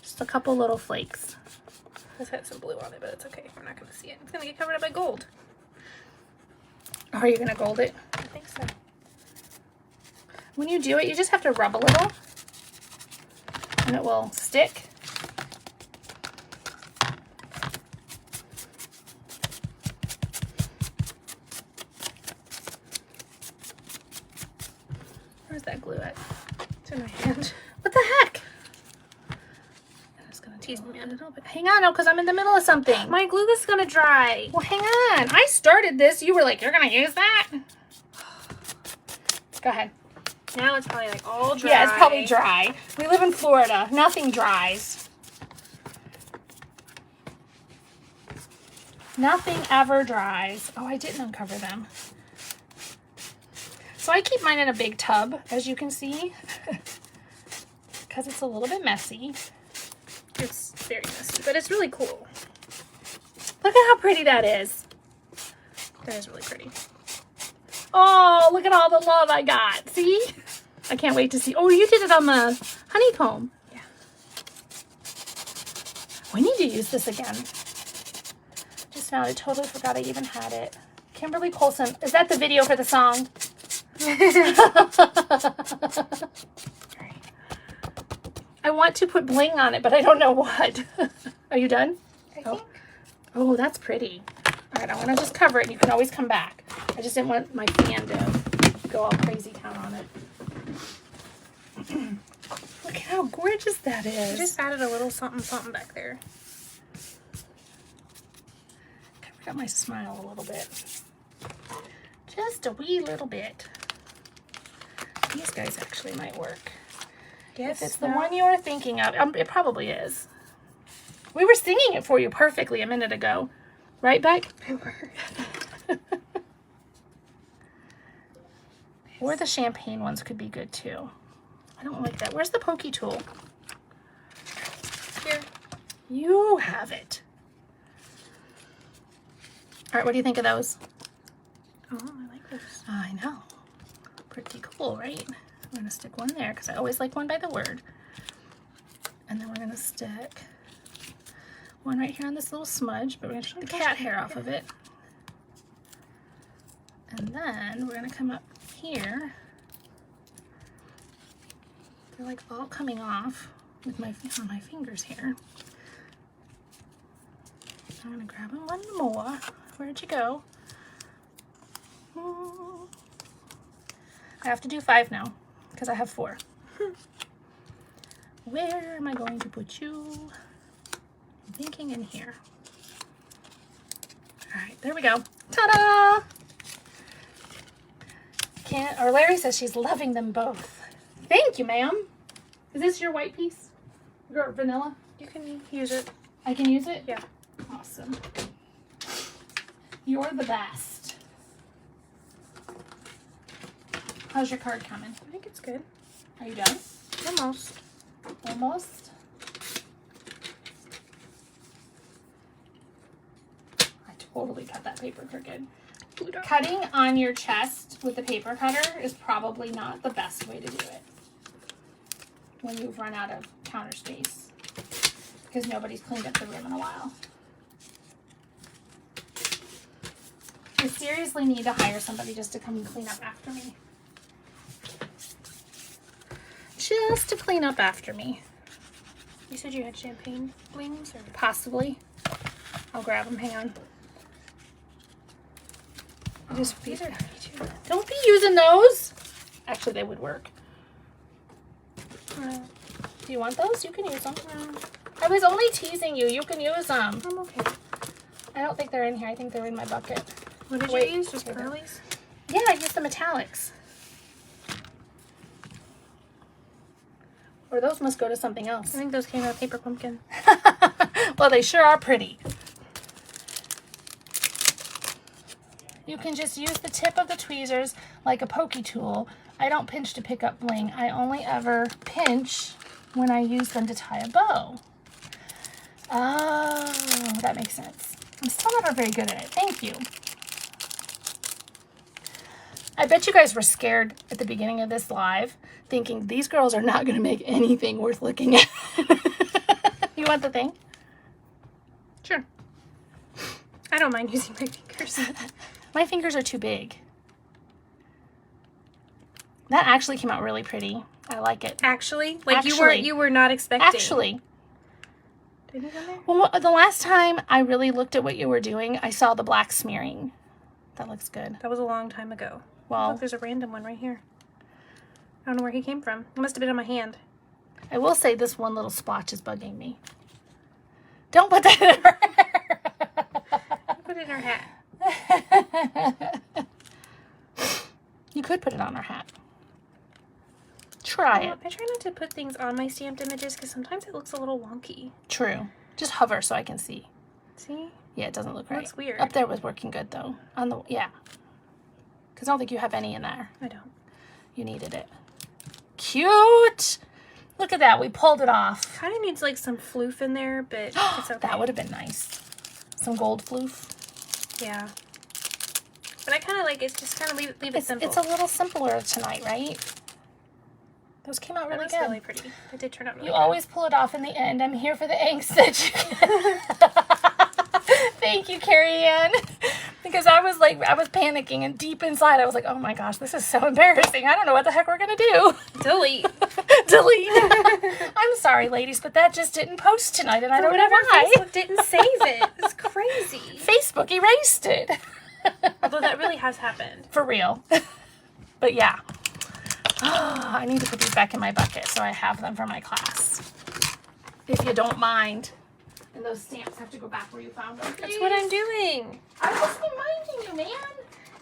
Just a couple little flakes. This had some blue on it, but it's okay. We're not going to see it. It's going to get covered up by gold. Oh, are you going to gold it? I think so. When you do it, you just have to rub a little. And it will stick. Where's that glue at? It's in my hand. What the heck? I'm just gonna Tease me a little bit. Hang on, no, because I'm in the middle of something. My glue is going to dry. Well, hang on. I started this. You were like, you're going to use that? Go ahead. Now it's probably like all dry. Yeah, it's probably dry. We live in Florida. Nothing dries. Nothing ever dries. Oh, I didn't uncover them. So I keep mine in a big tub, as you can see, because it's a little bit messy. It's very messy, but it's really cool. Look at how pretty that is. That is really pretty. Oh, look at all the love I got. See? I can't wait to see. Oh, you did it on the honeycomb. Yeah. We need to use this again. Just found it. Totally forgot I even had it. Kimberly Colson. Is that the video for the song? I want to put bling on it, but I don't know what. Are you done? I think. Oh, that's pretty. All right, I want to just cover it, and you can always come back. I just didn't want my fan to go all crazy town on it. Look at how gorgeous that is. I just added a little something something back there. Covered up my smile a little bit. Just a wee little bit. These guys actually might work. Yes, If it's the one you're thinking of, it probably is. We were singing it for you perfectly a minute ago. Right, Beck? We were. Or the champagne ones could be good too. I don't like that. Where's the pokey tool? Here. You have it. All right, what do you think of those? Oh, I like this. I know. Pretty cool, right? I'm going to stick one there because I always like one by the word. And then we're going to stick one right here on this little smudge, but we're going to take the cat hair off of it. And then we're going to come up here. They're like all coming off with on my fingers here. I'm going to grab one more. Where'd you go? I have to do 5 now because I have 4. Where am I going to put you? I'm thinking in here. All right, there we go. Ta-da! Larry says she's loving them both. Thank you, ma'am. Is this your white piece? Or vanilla? You can use it. I can use it? Yeah. Awesome. You're the best. How's your card coming? I think it's good. Are you done? Almost. Almost? I totally cut that paper crooked. Cutting on your chest with the paper cutter is probably not the best way to do it when you've run out of counter space because nobody's cleaned up the room in a while. I seriously need to hire somebody just to come and clean up after me. Just to clean up after me. You said you had champagne wings? Or? Possibly. I'll grab them. Hang on. These are pretty too. Don't be using those. Actually, they would work. Do you want those? You can use them. I was only teasing you. You can use them. I'm okay. I don't think they're in here. I think they're in my bucket. What did Wait, you use? Just okay, pearlies? Yeah, I used the metallics. Or those must go to something I else. think those came out of paper pumpkin. Well, they sure are pretty. You can just use the tip of the tweezers like a pokey tool. I don't pinch to pick up bling. I only ever pinch when I use them to tie a bow. Oh, that makes sense. I'm still not very good at it. Thank you. I bet you guys were scared at the beginning of this live, thinking these girls are not going to make anything worth looking at. You want the thing? Sure. I don't mind using my fingers. My fingers are too big. That actually came out really pretty. I like it. Actually? Like Actually. you were not expecting. Actually. Did you go there? Well, the last time I really looked at what you were doing, I saw the black smearing. That looks good. That was a long time ago. Well, Look, there's a random one right here. I don't know where he came from. It must have been on my hand. I will say this one little splotch is bugging me. Don't put that in her hair. Put it in her hat. You could put it on her hat. Try it. I try not to put things on my stamped images because sometimes it looks a little wonky. True. Just hover so I can see. See? Yeah, it doesn't look It right. looks weird. Up there was working good though. On the because I don't think you have any in there. I don't. You needed it. Cute. Look at that. We pulled it off. Kind of needs like some floof in there, but it's okay. That would have been nice. Some gold floof. Yeah. But I kind of like it. Just kind of leave it simple. It's a little simpler tonight, right? Those came out That really was good. really pretty. It did turn out really You good. always pull it off in the end. I'm here for the angst that you get. Thank you, Carrie Ann. Because I was panicking, and deep inside I was like, oh my gosh, this is so embarrassing. I don't know what the heck we're going to do. Delete. Delete. I'm sorry, ladies, but that just didn't post tonight, and I don't know Whatever, why. Facebook didn't save it. It's crazy. Facebook erased it. Although that really has happened. For real. But yeah. I need to put these back in my bucket so I have them for my class. If you don't mind. And those stamps have to go back where you found them. That's what I'm doing. I was reminding you, man.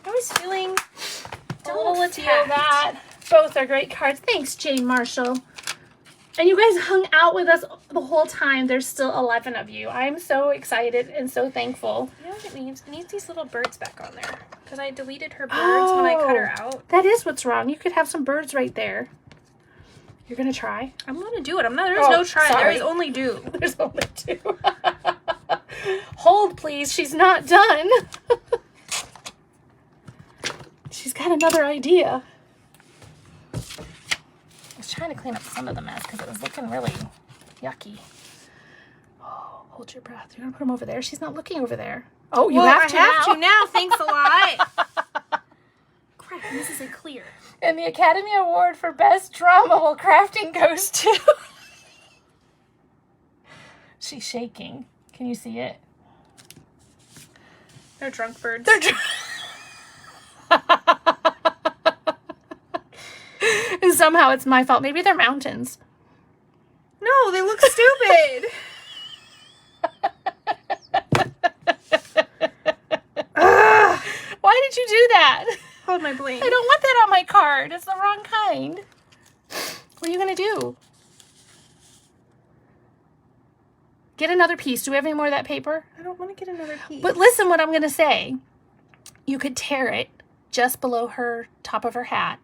I was feeling a Don't little feel attacked. that. Both are great cards. Thanks, Jane Marshall. And you guys hung out with us the whole time. There's still 11 of you. I'm so excited and so thankful. You know what it needs? It needs these little birds back on there. Because I deleted her birds when I cut her out. That is what's wrong. You could have some birds right there. You're going to try? I'm going to do it. There's no try. Sorry. There is only do. There's only 2. Hold, please. She's not done. She's got another idea. I was trying to clean up some of the mess because it was looking really yucky. Oh, hold your breath. You're going to put them over there? She's not looking over there. Oh, you have to now. Thanks a lot. Crap, this is a clear. And the Academy Award for Best Dramable Crafting goes to... She's shaking. Can you see it? They're drunk birds. And somehow it's my fault. Maybe they're mountains. No, they look stupid. my bling. I don't want that on my card. It's the wrong kind. What are you going to do? Get another piece. Do we have any more of that paper? I don't want to get another piece. But listen what I'm going to say. You could tear it just below her top of her hat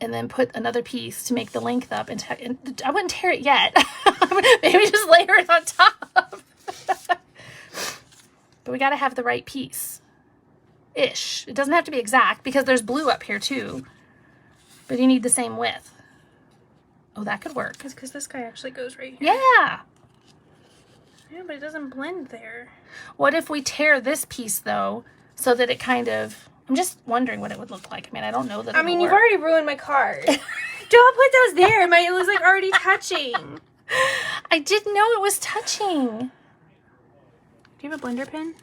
and then put another piece to make the length up. And I wouldn't tear it yet. Maybe just layer it on top. But we got to have the right piece. Ish. It doesn't have to be exact because there's blue up here too. But you need the same width. Oh, that could work. It's because this guy actually goes right here. Yeah. Yeah, but it doesn't blend there. What if we tear this piece though, so that it kind of... I'm just wondering what it would look like. I mean, I don't know that. I mean, you've already ruined my card. Don't put those there. It was like already touching. I didn't know it was touching. Do you have a blender pen?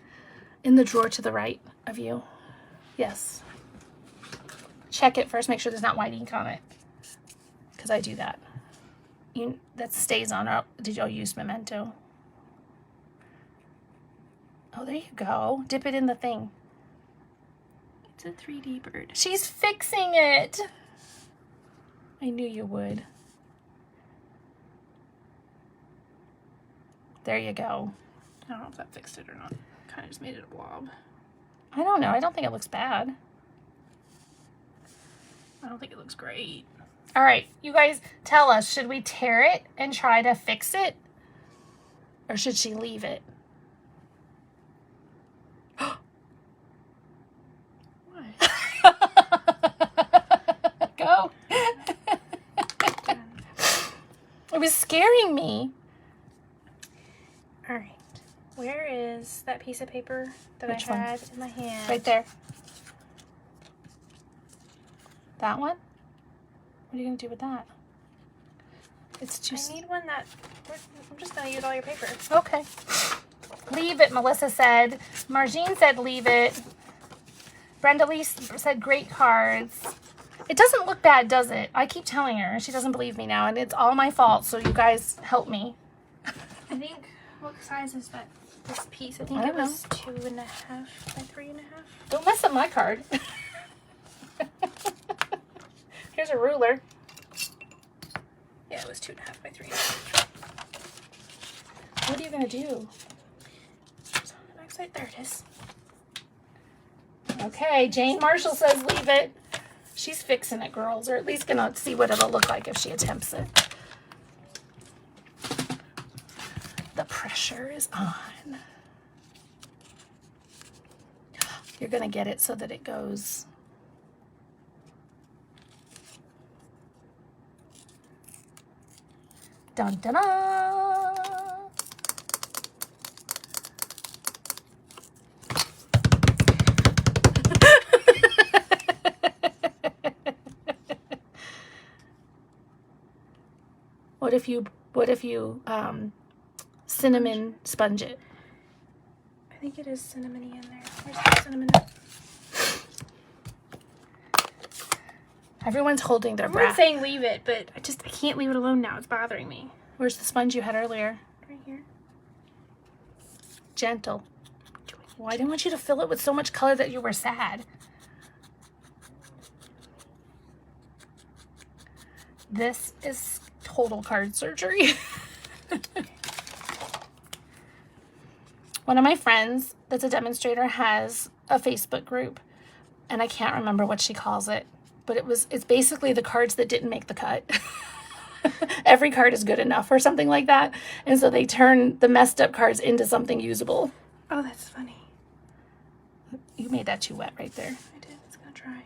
In the drawer to the right of you. Yes. Check it first. Make sure there's not white ink on it. Because I do that. That stays on. Did y'all use Memento? Oh, there you go. Dip it in the thing. It's a 3D bird. She's fixing it. I knew you would. There you go. I don't know if that fixed it or not. Kind of just made it a blob. I don't know. I don't think it looks bad. I don't think it looks great. All right, you guys tell us, should we tear it and try to fix it? Or should she leave it? Go. It was scaring me. All right. Where is that piece of paper that Which I one? had in my hand? Right there. That one? What are you going to do with that? It's too... I need one that... I'm just going to use all your paper. Okay. Leave it, Melissa said. Margine said leave it. Brenda Lee said great cards. It doesn't look bad, does it? I keep telling her. She doesn't believe me now, and it's all my fault, so you guys help me. I think... What size is that? This piece? I think I it don't know. was 2.5 by 3.5. Don't mess up my card. Here's a ruler. Yeah, it was 2.5 by 3.5. What are you going to do? Backside, there it is. Okay, Jane Marshall says leave it. She's fixing it, girls, or at least going to see what it'll look like if she attempts it. The pressure is on. You're going to get it so that it goes... Dun, dun, dun. What if you cinnamon sponge it? I think it is cinnamony in there. Where's the cinnamon? Everyone's holding their I'm breath. not saying leave it, but I can't leave it alone now. It's bothering me. Where's the sponge you had earlier? Right here. Gentle. Well, I didn't want you to fill it with so much color that you were sad. This is total card surgery. One of my friends that's a demonstrator has a Facebook group, and I can't remember what she calls it, but it's basically the cards that didn't make the cut. Every card is good enough or something like that. And so they turn the messed up cards into something usable. Oh, that's funny. You made that too wet right there. I did. It's gonna dry.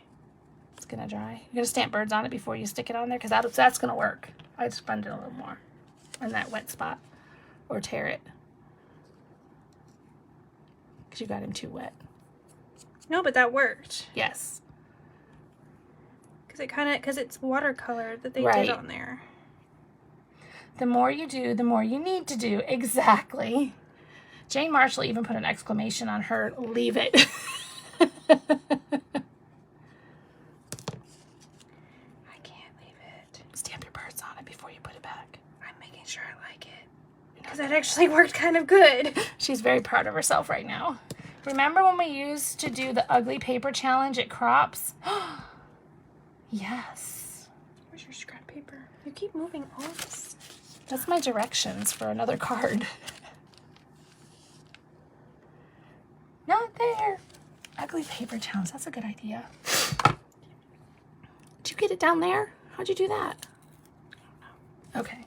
It's gonna dry. You're gonna stamp birds on it before you stick it on there, because that's gonna work. I'd sponge it a little more in that wet spot, or tear it, because you got him too wet. No, but that worked. Yes. Because it's watercolor that they Right. did on there. The more you do, the more you need to do. Exactly. Jane Marshall even put an exclamation on her leave it. I can't leave it. Stamp your birds on it before you put it back. I'm making sure I like it. Because that actually worked kind of good. She's very proud of herself right now. Remember when we used to do the ugly paper challenge at Crops? Yes. Where's your scrap paper? You keep moving all this. That's my directions for another card. Not there. Ugly paper challenge. That's a good idea. Did you get it down there? How'd you do that? Okay.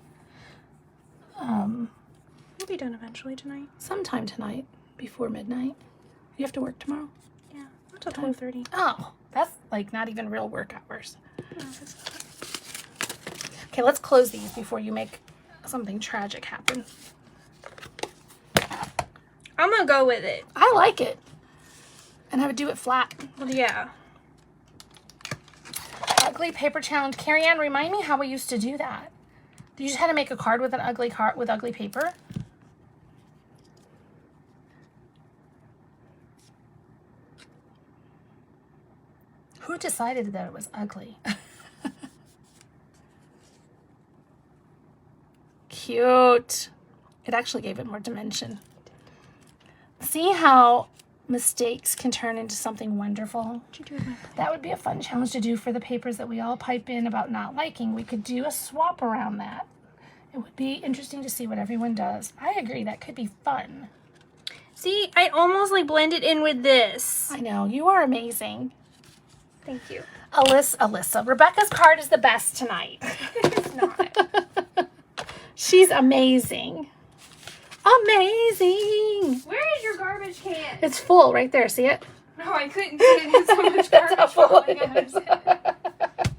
We'll be done eventually tonight. Sometime tonight, before midnight. You have to work tomorrow? Yeah, until 12:30. Oh, that's like not even real work hours. Okay, let's close these before you make something tragic happen. I'm gonna go with it. I like it. And I would do it flat. Well, yeah. Ugly paper challenge. Carrie Ann, remind me how we used to do that. You just had to make a card with an ugly card with ugly paper. Who decided that it was ugly? Cute. It actually gave it more dimension. See how mistakes can turn into something wonderful? What'd you do with my plate? That would be a fun challenge to do for the papers that we all pipe in about not liking. We could do a swap around that. It would be interesting to see what everyone does. I agree, that could be fun. See, I almost like blended in with this. I know, you are amazing. Thank you. Alyssa, Rebecca's card is the best tonight. It's not. She's amazing. Amazing. Where is your garbage can? It's full right there, see it? No, I couldn't see it. It's so much garbage falling out of it.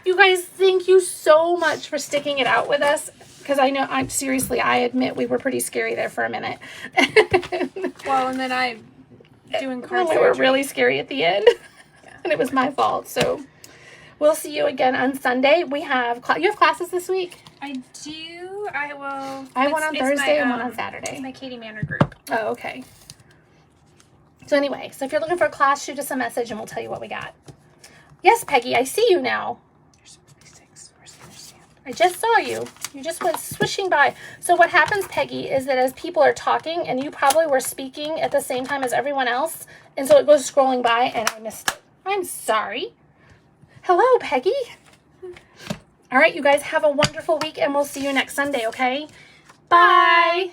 You guys, thank you so much for sticking it out with us. Because I know, I admit we were pretty scary there for a minute. Well, and then I doing card We were surgery. really scary at the end. Yeah. And it was my fault. So we'll see you again on Sunday. We have, you have classes this week? I do. I will. I have one on It's Thursday my, and one on It's Saturday. my Katie Manor group. Oh, okay. So anyway, so if you're looking for a class, shoot us a message and we'll tell you what we got. Yes, Peggy, I see you now. There's 76. Where's the other stand? I just saw you. You just went swishing by. So what happens, Peggy, is that as people are talking, and you probably were speaking at the same time as everyone else, and so it goes scrolling by, and I missed it. I'm sorry. Hello, Peggy. All right, you guys have a wonderful week, and we'll see you next Sunday, okay? Bye.